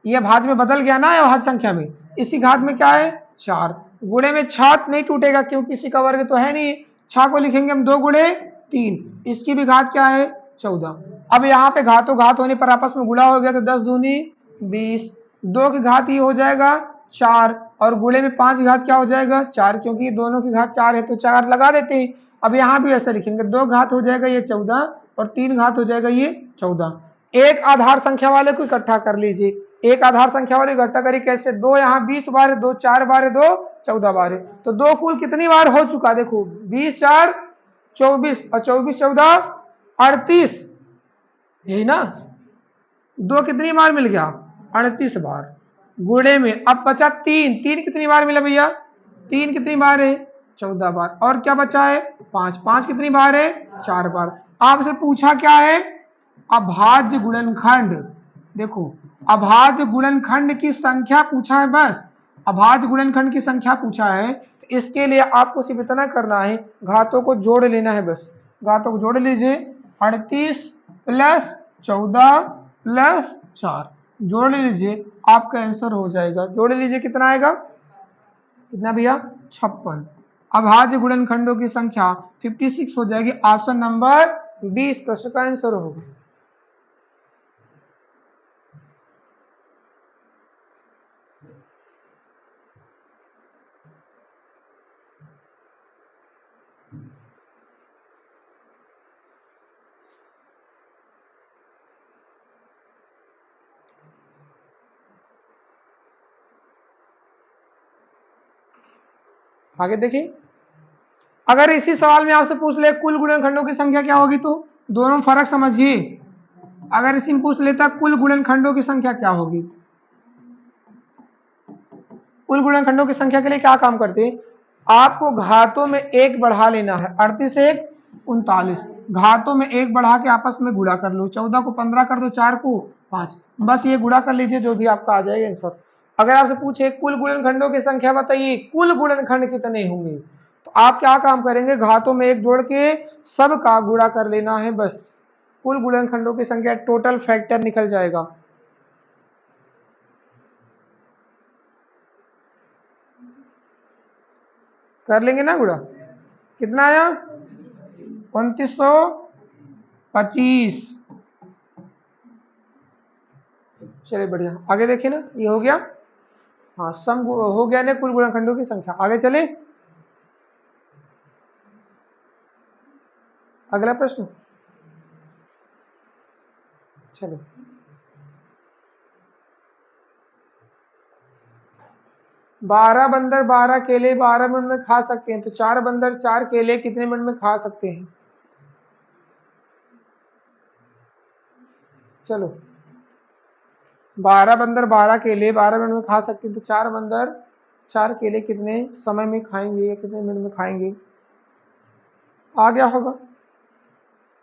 ये भाज्य में बदल गया ना अभाज्य संख्या में। इसी घात में क्या है? 4, गुणे में 6 नहीं टूटेगा क्योंकि इसी का वर्ग तो है नहीं, 6 को लिखेंगे हम 2 गुणे 3, इसकी भी घात क्या है? 14। अब यहाँ पे घातों घात होने पर आपस में गुणा हो गया तो 10 दूनी 20, 2 की घात ये हो जाएगा 4 और गुणे में 5 की घात क्या हो जाएगा? 4, क्योंकि दोनों की घात 4 है तो 4 लगा देते हैं। अब यहाँ भी ऐसा लिखेंगे, 2 घात हो जाएगा ये 14 और 3 घात हो जाएगा ये 14। एक आधार संख्या वाले को इकट्ठा कर लीजिए, एक आधार संख्या वाले इकट्ठा करिए। कैसे? 2 यहाँ 20 बार है, 2 4 बार है, 2 14 बार है, तो 2 कुल कितनी बार हो चुका? देखो 20 4 24 और 24 14 38, यही ना? 2 कितनी बार मिल गया? 38 बार, गुणे में अब बचा 3, 3 कितनी बार मिला भैया? 3 कितनी बार है? 14 बार। और क्या बचा है? 5, 5 कितनी बार है? 4 बार। आपसे पूछा क्या है? अभाज्य गुणनखंड। देखो अभाज्य गुणनखंड की संख्या पूछा है, बस अभाज्य गुणनखंड की संख्या पूछा है, तो इसके लिए आपको सिर्फ इतना करना है, घातों को जोड़ लेना है, बस घातों को जोड़ लीजिए। 38 प्लस 14 प्लस 4 जोड़ लीजिए, आपका आंसर हो जाएगा। जोड़ लीजिए, कितना आएगा? कितना भैया? 56। अभाज्य गुणनखंडों की संख्या 56 हो जाएगी। ऑप्शन नंबर 20 प्रश्न का आंसर होगा। आगे देखिए, अगर इसी सवाल में आपसे पूछ ले कुल गुणनखंडों की संख्या क्या होगी, तो दोनों फर्क समझिए। अगर इसी में पूछ लेता कुल गुणनखंडों की संख्या क्या होगी, कुल गुणनखंडों की संख्या के लिए क्या काम करते हैं? आपको घातों में एक बढ़ा लेना है, 38 एक 39, घातों में एक बढ़ा के आपस में गुणा कर लो, 14 को 15 कर दो, 4 को 5, बस ये गुणा कर लीजिए, जो भी आपका आ जाएगा आंसर। अगर आपसे पूछे कुल गुणनखंडों की संख्या बताइए, कुल गुणनखंड कितने होंगे, तो आप क्या काम करेंगे? घातों में एक जोड़ के सबका गुणा कर लेना है, बस कुल गुणनखंडों की संख्या टोटल फैक्टर निकल जाएगा। कर लेंगे ना गुणा? कितना आया? 2925। चलिए बढ़िया, आगे देखिए ना, ये हो गया। हाँ, सम हो गया ना कुल गुणनखंडों की संख्या। आगे चले, अगला प्रश्न। चलो, 12 बंदर 12 केले 12 मिनट में खा सकते हैं, तो 4 बंदर 4 केले कितने मिनट में खा सकते हैं? चलो, 12 बंदर 12 केले 12 मिनट में खा सकते हैं, तो 4 बंदर 4 केले कितने समय में खाएंगे या कितने मिनट में खाएंगे? आ गया होगा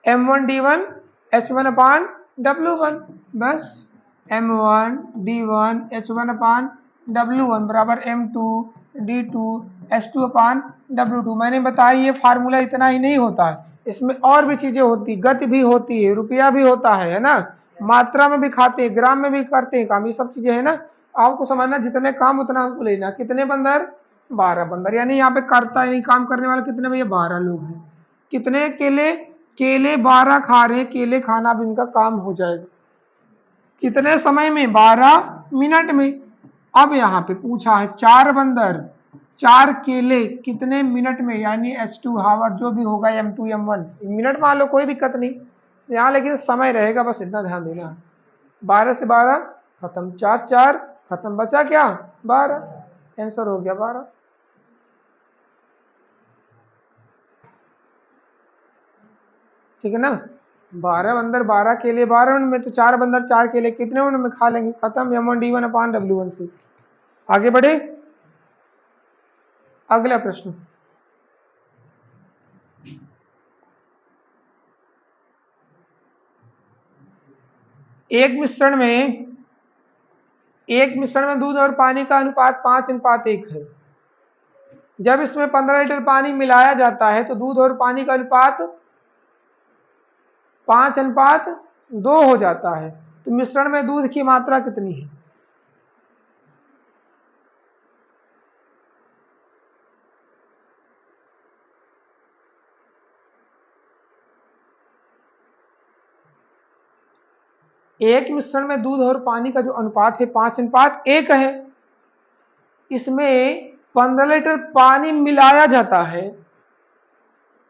M1D1 H1 अपान W1, बस M1D1 H1 अपान W1 बराबर M2D2 H2 अपान W2। मैंने बताया ये फार्मूला इतना ही नहीं होता है, इसमें और भी चीजें होती, गति भी होती है, रुपया भी होता है ना, मात्रा में भी खाते हैं, ग्राम में भी करते हैं काम, ये सब चीजें है ना। आपको समझना, जितने काम उतना हमको लेना। कितने बंदर? 12 बंदर, यानी यहाँ पे करता है नहीं, काम करने वाले कितने भैया? 12 लोग हैं। कितने केले? केले 12 खा रहे, केले खाना भी इनका काम हो जाएगा। कितने समय में? 12 मिनट में। अब यहाँ पे पूछा है 4 बंदर 4 केले कितने मिनट में, यानी H2 हावर जो भी होगा M2 M1, मिनट मान लो, कोई दिक्कत नहीं यहाँ, लेकिन समय रहेगा, बस इतना ध्यान देना है। 12 से 12 खत्म, 4 4 खत्म, बचा क्या? 12, आंसर हो गया 12। ठीक है ना? 12 बंदर 12 केले 12 मिनट में, तो 4 बंदर 4 केले कितने मिनट में खा लेंगे? खत्म, M1D1 अपान W1 से। आगे बढ़े, अगला प्रश्न। एक मिश्रण में दूध और पानी का अनुपात 5:1 है। जब इसमें 15 लीटर पानी मिलाया जाता है तो दूध और पानी का अनुपात 5:2 हो जाता है। तो मिश्रण में दूध की मात्रा कितनी है? एक मिश्रण में दूध और पानी का जो अनुपात है 5:1 है। इसमें 15 लीटर पानी मिलाया जाता है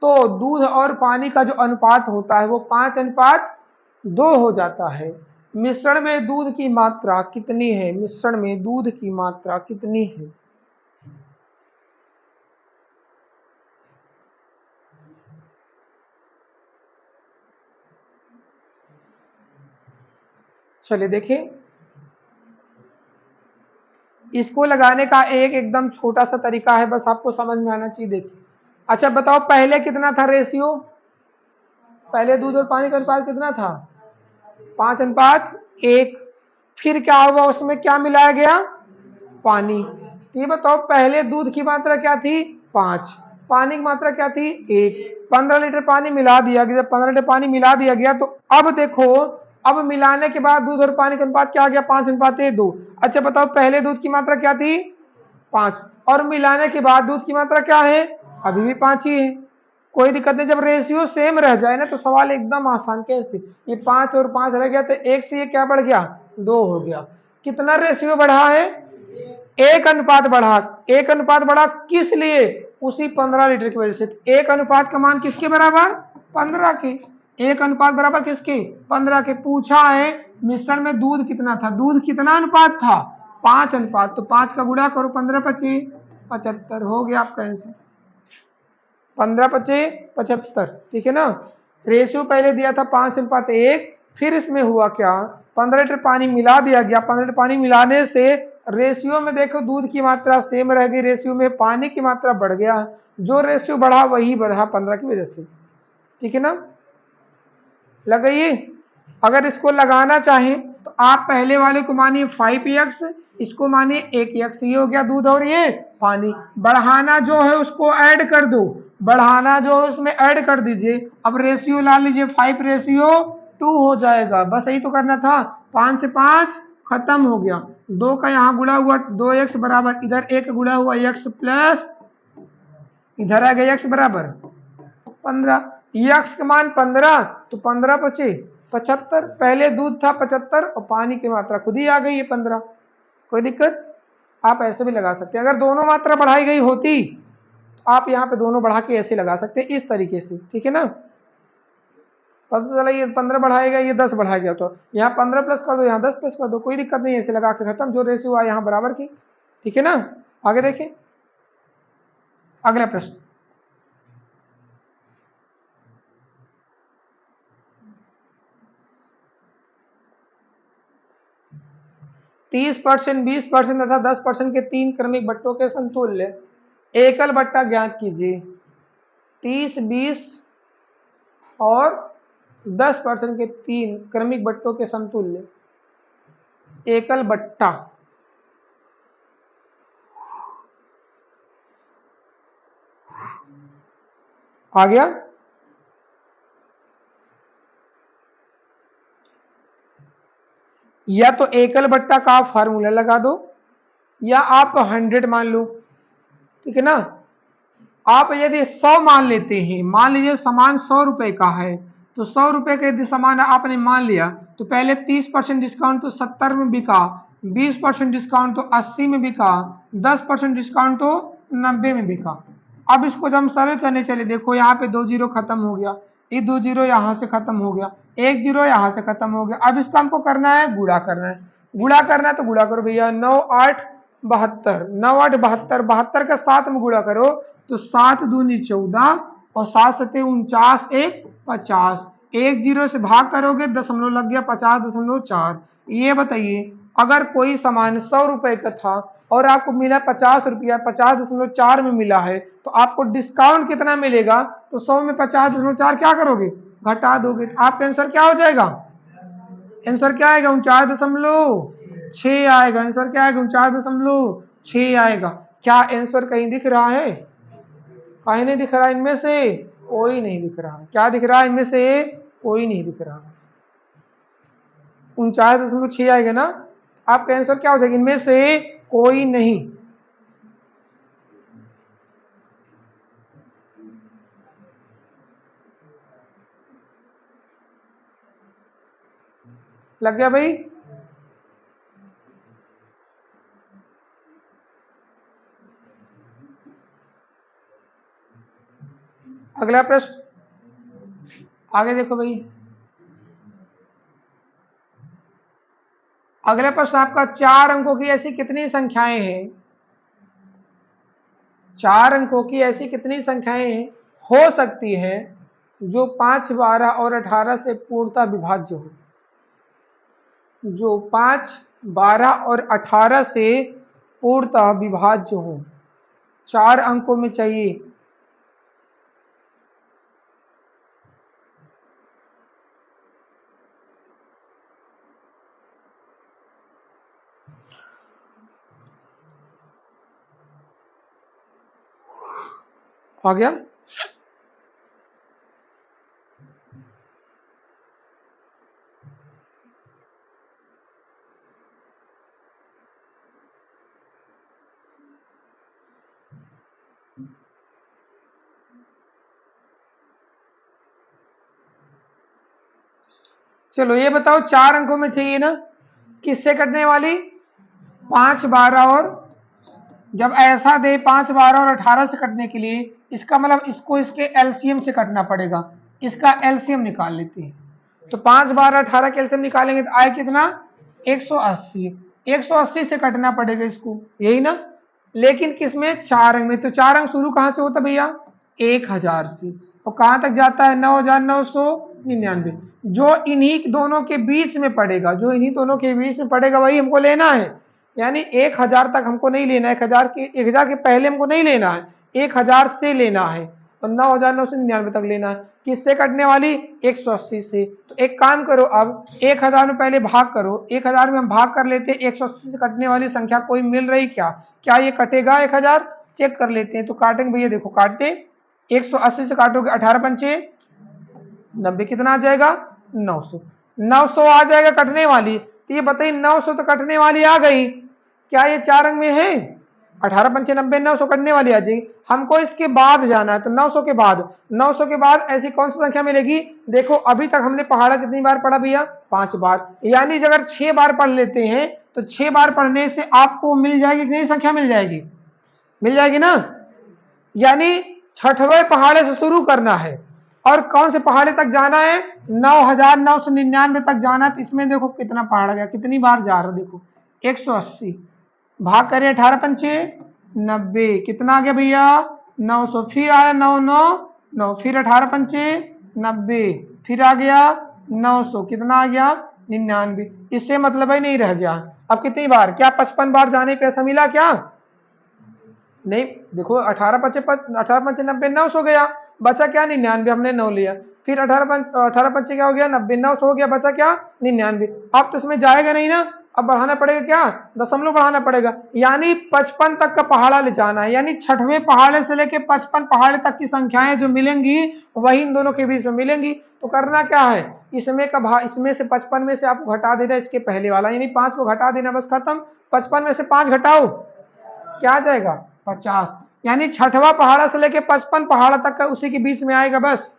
तो दूध और पानी का जो अनुपात होता है वो 5:2 हो जाता है। मिश्रण में दूध की मात्रा कितनी है? मिश्रण में दूध की मात्रा कितनी है? चलिए देखिए, इसको लगाने का एकदम छोटा सा तरीका है, बस आपको समझ में आना चाहिए। देखिए, अच्छा बताओ, पहले कितना था रेशियो? पहले दूध और पानी का अनुपात कितना था? 5:1। फिर क्या हुआ? उसमें क्या मिलाया गया? पानी। ये बताओ, पहले दूध की मात्रा क्या थी? 5। पानी की मात्रा क्या थी? 1। 15 लीटर पानी मिला दिया गया। जब 15 लीटर पानी मिला दिया गया तो अब देखो, अब मिलाने के बाद दूध और पानी का अनुपात क्या आ गया? 5:2। अच्छा बताओ, पहले दूध की मात्रा क्या थी? 5, और मिलाने के बाद दूध की मात्रा क्या है? अभी भी 5 ही है। कोई दिक्कत नहीं। जब रेशियो सेम रह जाए ना तो सवाल एकदम आसान। कैसे? ये 5 और 5 रह गया तो 1 से ये क्या बढ़ गया? 2 हो गया। कितना रेशियो बढ़ा है? 1 अनुपात बढ़ा। 1 अनुपात बढ़ा किस लिए? उसी 15 लीटर की वजह से। 1 अनुपात का मान किसके बराबर? 15 के। 1 अनुपात बराबर किसके? 15 के। पूछा है मिश्रण में दूध कितना था? दूध कितना अनुपात था? 5 अनुपात। तो 5 का गुणा करो, 15×5 = 75 हो गया आपका आंसर। 15×5 = 75, ठीक है ना। रेशियो पहले दिया था 5:1। फिर इसमें हुआ क्या? 15 लीटर पानी मिला दिया गया। 15 लीटर पानी मिलाने से रेशियो में देखो दूध की मात्रा सेम रह गई, रेशियो में पानी की मात्रा बढ़ गया। जो रेशियो बढ़ा वही बढ़ा 15 की वजह से, ठीक है ना। लगाइए। अगर इसको लगाना चाहें तो आप पहले वाले को मानिए 5x, इसको मानिए 1x। ये हो गया दूध और ये पानी। बढ़ाना जो है उसको ऐड कर दो, बढ़ाना जो है उसमें ऐड कर दीजिए। अब रेशियो ला लीजिए, 5:2 हो जाएगा। बस यही तो करना था। 5 से 5 खत्म हो गया। 2 का यहाँ गुणा हुआ 2x बराबर, इधर 1 गुणा हुआ x प्लस इधर आ गया x बराबर 15। x का मान 15, तो 15×5 = 75। पहले दूध था 75 और पानी की मात्रा खुद ही आ गई है 15। कोई दिक्कत? आप ऐसे भी लगा सकते हैं। अगर दोनों मात्रा बढ़ाई गई होती तो आप यहाँ पे दोनों बढ़ा के ऐसे लगा सकते हैं, इस तरीके से, ठीक है ना। पता चला ये 15 बढ़ाएगा, ये 10 बढ़ाएगा, तो यहाँ 15 प्लस कर दो, यहाँ 10 प्लस कर दो, कोई दिक्कत नहीं है। ऐसे लगा के खत्म। जो रेशियो आया यहाँ बराबर की, ठीक है ना। आगे देखिए, अगला प्रश्न। 30%, 20% तथा 10% के 3 क्रमिक बट्टों के समतुल्य एकल बट्टा ज्ञात कीजिए। 30, 20 और 10% के 3 क्रमिक बट्टों के समतुल्य एकल बट्टा। आ गया? या तो एकल बट्टा का आप फार्मूला लगा दो या आप 100 मान लो, ठीक है ना। आप यदि 100 मान लेते हैं, मान लीजिए सामान 100 रुपए का है, तो 100 रुपए का यदि सामान आपने मान लिया तो पहले 30% डिस्काउंट तो 70 में बिका, 20% डिस्काउंट तो 80 में बिका, 10% डिस्काउंट तो 90 में बिका। अब इसको जब हम सरल करने चले, देखो यहाँ पे 2 जीरो खत्म हो गया, ये 2 जीरो यहाँ से खत्म हो गया, 1 जीरो यहाँ से खत्म हो गया। अब इसका हमको करना है गुणा करना है। गुणा करना है तो गुणा करो भैया। 9, 8, 72, 9, 8, 72, 72 का 7 में गुणा करो तो 7 दूनी 14 और 7 सत्ते 49, 1 50। 1 जीरो से भाग करोगे दशमलव लग गया 50.4। ये बताइए, अगर कोई सामान 100 रुपए का था और आपको मिला 50 रुपया, 50.4 में मिला है, तो आपको डिस्काउंट कितना मिलेगा? तो 100 में 50.4 क्या करोगे? घटा दोगे। तो आपका आंसर क्या हो जाएगा? आंसर क्या आएगा? 49.6 आएगा। आंसर क्या आएगा? 49.6 आएगा। क्या आंसर कहीं दिख रहा है? कहीं नहीं दिख रहा इनमें से, कोई नहीं दिख रहा। क्या दिख रहा है इनमें से? कोई नहीं दिख रहा। 49.6 आएगा ना। आपका आंसर क्या हो जाएगा? इनमें से कोई नहीं। लग गया भाई? अगला प्रश्न आगे देखो भाई। अगला प्रश्न आपका 4 अंकों की ऐसी कितनी संख्याएं हैं? 4 अंकों की ऐसी कितनी संख्याएं हो सकती है जो 5, 12 और 18 से पूर्णतः विभाज्य हो? जो 5, 12 और 18 से पूर्णतः विभाज्य हो, 4 अंकों में चाहिए। आ गया? चलो ये बताओ, 4 अंकों में चाहिए ना, किससे कटने वाली? 5, 12 और, जब ऐसा दे 5, 12 और 18 से कटने के लिए, इसका मतलब इसको इसके एलसीएम से कटना पड़ेगा। इसका एलसीएम निकाल लेते हैं। तो 5, 12, 18 का एलसीएम निकालेंगे तो आए कितना? 180। 180 से कटना पड़ेगा इसको, यही ना। लेकिन किसमें? 4 अंक में। तो 4 अंक शुरू कहां से होता भैया? 1000 से। और कहां तक जाता है? 9999। जो इन्हीं दोनों के बीच में पड़ेगा, जो इन्हीं दोनों के बीच में पड़ेगा वही हमको लेना है। यानी 1000 तक हमको नहीं लेना है, 1000 के पहले हमको नहीं लेना है, 1000 से लेना है और 9999 तक लेना है। किससे कटने वाली? 180 से। तो एक काम करो, अब 1000 में पहले भाग करो। 1000 में हम भाग कर लेते हैं, 180 से कटने वाली संख्या कोई मिल रही क्या? क्या ये कटेगा 1000? चेक कर लेते हैं। तो काटेंगे भैया, देखो काटते। 180 से काटोगे 18 पंचे 90, कितना आ जाएगा? 900। 900 आ जाएगा कटने वाली। तो ये बताइए, 900 तो कटने वाली आ गई, क्या ये 4 अंक में है? 18 पंचे 90, 900 कटने वाली आ जाएगी। हमको इसके बाद जाना है, तो 900 के बाद, 900 के बाद ऐसी कौन सी संख्या मिलेगी? देखो अभी तक हमने पहाड़ा कितनी बार पढ़ा भैया? 5 बार। यानी अगर 6 बार पढ़ लेते हैं तो 6 बार पढ़ने से आपको मिल जाएगी कितनी संख्या? मिल जाएगी, मिल जाएगी ना। यानी 6वें पहाड़े से शुरू करना है और कौन से पहाड़े तक जाना है? 9999 तक जाना है। तो इसमें देखो कितना पहाड़ गया, कितनी बार जा रहा है, देखो 180 भाग करें 18 पंचे 90, कितना आ गया भैया? 900। फिर आया 9 9 9, फिर 18 पंचे 90, फिर आ गया 900, कितना आ गया? 99। इससे मतलब ही नहीं रह गया। अब कितनी बार? क्या 55 बार जाने पे ऐसा मिला क्या? नहीं। देखो 18 पंचे 90, 900 गया, बचा क्या? 99। हमने 9 लिया। फिर 18 पंचे क्या हो गया? 90, 900 हो गया, बचा क्या? 99। अब तो इसमें जाएगा नहीं ना, अब बढ़ाना पड़ेगा, क्या? दशमलव बढ़ाना पड़ेगा। यानी 55 तक का पहाड़ा ले जाना है। यानी 6वें पहाड़े से लेके 55 पहाड़े तक की संख्याएं जो मिलेंगी वही इन दोनों के बीच में मिलेंगी। तो करना क्या है? इसमें से 55 में से आपको घटा देना इसके पहले वाला, यानी 5 को घटा देना, बस खत्म। 55 में से 5 घटाओ, क्या आ जाएगा? 50। यानी 6वां पहाड़ा से लेके 55 पहाड़ा तक का उसी के बीच में आएगा। बस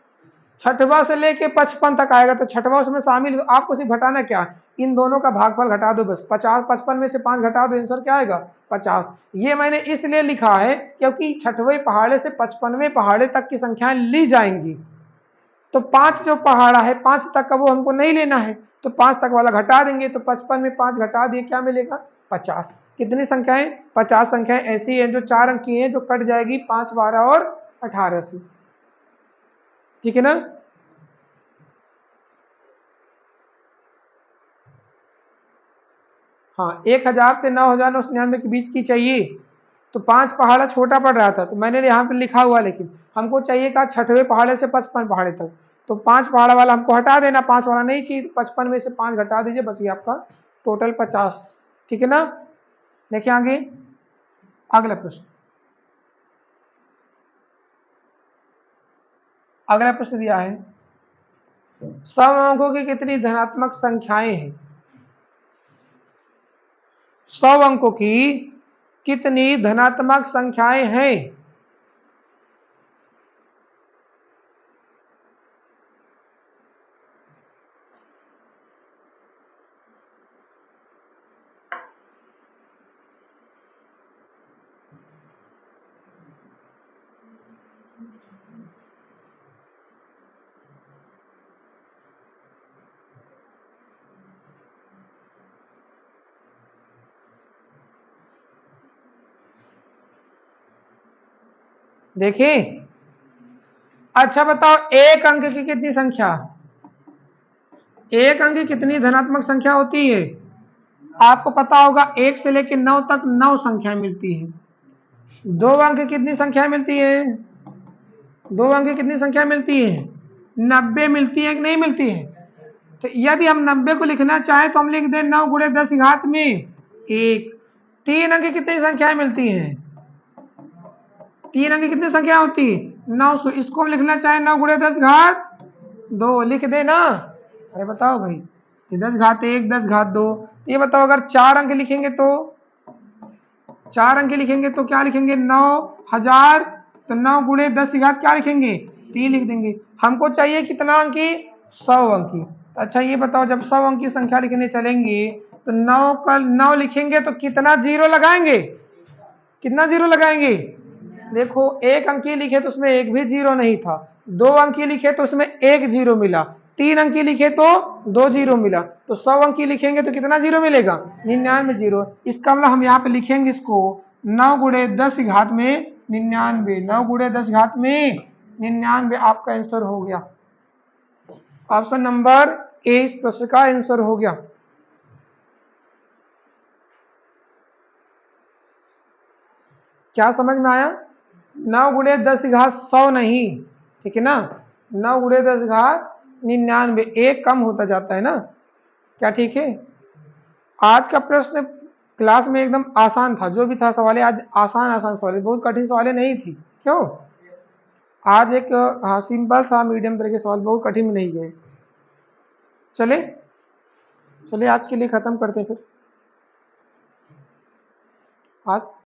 6वां से लेके 55 तक आएगा, तो 6वां उसमें शामिल। आपको सिर्फ घटाना क्या? इन दोनों का भागफल घटा दो बस। 50, 55 में से 5 घटा दो, आंसर क्या आएगा? 50। ये मैंने इसलिए लिखा है क्योंकि 6वें पहाड़े से 55वें पहाड़े तक की संख्याएं ली जाएंगी। तो 5 जो पहाड़ा है 5 तक का वो हमको नहीं लेना है, तो 5 तक वाला घटा देंगे। तो 55 में 5 घटा दिए, क्या मिलेगा? 50। कितनी संख्याएं? 50 संख्याएं ऐसी हैं जो 4 अंक की हैं, जो कट जाएगी 5, 12 और 18 से। ठीक है ना। हाँ, 1000 से 9999 के बीच की चाहिए। तो 5 पहाड़ा छोटा पड़ रहा था, तो मैंने यहाँ पे लिखा हुआ, लेकिन हमको चाहिए का 6वें पहाड़े से 55 पहाड़े तक। तो 5 पहाड़ा वाला हमको हटा देना, 5 वाला नहीं चाहिए। 55 में से 5 घटा दीजिए, बस ये आपका टोटल 50। ठीक है ना। देखिए आगे अगला प्रश्न। अगला प्रश्न दिया है सम अंकों की कितनी धनात्मक संख्याएं हैं? 100 अंकों की कितनी धनात्मक संख्याएं हैं? देखिए, अच्छा बताओ, एक अंक की कितनी संख्या, एक अंक की कितनी धनात्मक संख्या होती है? आपको पता होगा 1 से लेकर 9 तक 9 संख्या मिलती है। 2 अंक की कितनी संख्या मिलती है? 2 अंक की कितनी संख्या मिलती है? 90 मिलती है कि नहीं मिलती है? तो यदि हम 90 को लिखना चाहें तो हम लिख दें 9 गुणे 10 घात में 1। 3 अंक की कितनी संख्याएं मिलती हैं? 3 अंक की कितनी संख्या होती है? 900। इसको हम लिखना चाहें 9 गुणे 10 घात 2, लिख दे ना। अरे बताओ भाई, 10 घात 1, 10 घात 2। ये बताओ, अगर 4 अंक लिखेंगे तो 4 अंक लिखेंगे तो क्या लिखेंगे? 9000। तो 9 गुणे 10 की घात क्या लिखेंगे? 3 लिख देंगे। हमको चाहिए कितना अंकी? 100 अंकी। अच्छा ये बताओ, जब 100 अंक की संख्या लिखने चलेंगे तो 9 का 9 लिखेंगे तो कितना जीरो लगाएंगे? कितना जीरो लगाएंगे? देखो, 1 अंकी लिखे तो उसमें एक भी जीरो नहीं था, 2 अंकी लिखे तो उसमें 1 जीरो मिला, 3 अंकी लिखे तो 2 जीरो मिला। तो 100 अंकी लिखेंगे तो कितना जीरो मिलेगा? 99 जीरो। इसका मतलब हम यहाँ पे लिखेंगे इसको 9 गुणे 10 घात में 99। 9 गुणे 10 घात में 99 आपका आंसर हो गया। ऑप्शन नंबर ए इस प्रश्न का आंसर हो गया। क्या समझ में आया? 9 गुणे 10 घात 100 नहीं, ठीक है ना। 9 गुणे 10 घात 99, एक कम होता जाता है ना। क्या ठीक है? आज का प्रश्न क्लास में एकदम आसान था, जो भी था सवाल आज आसान आसान सवाल, बहुत कठिन सवाल नहीं थी। क्यों? आज एक हाँ सिंपल सा मीडियम तरह के सवाल, बहुत कठिन में नहीं गए। चले चले आज के लिए खत्म करते फिर। आज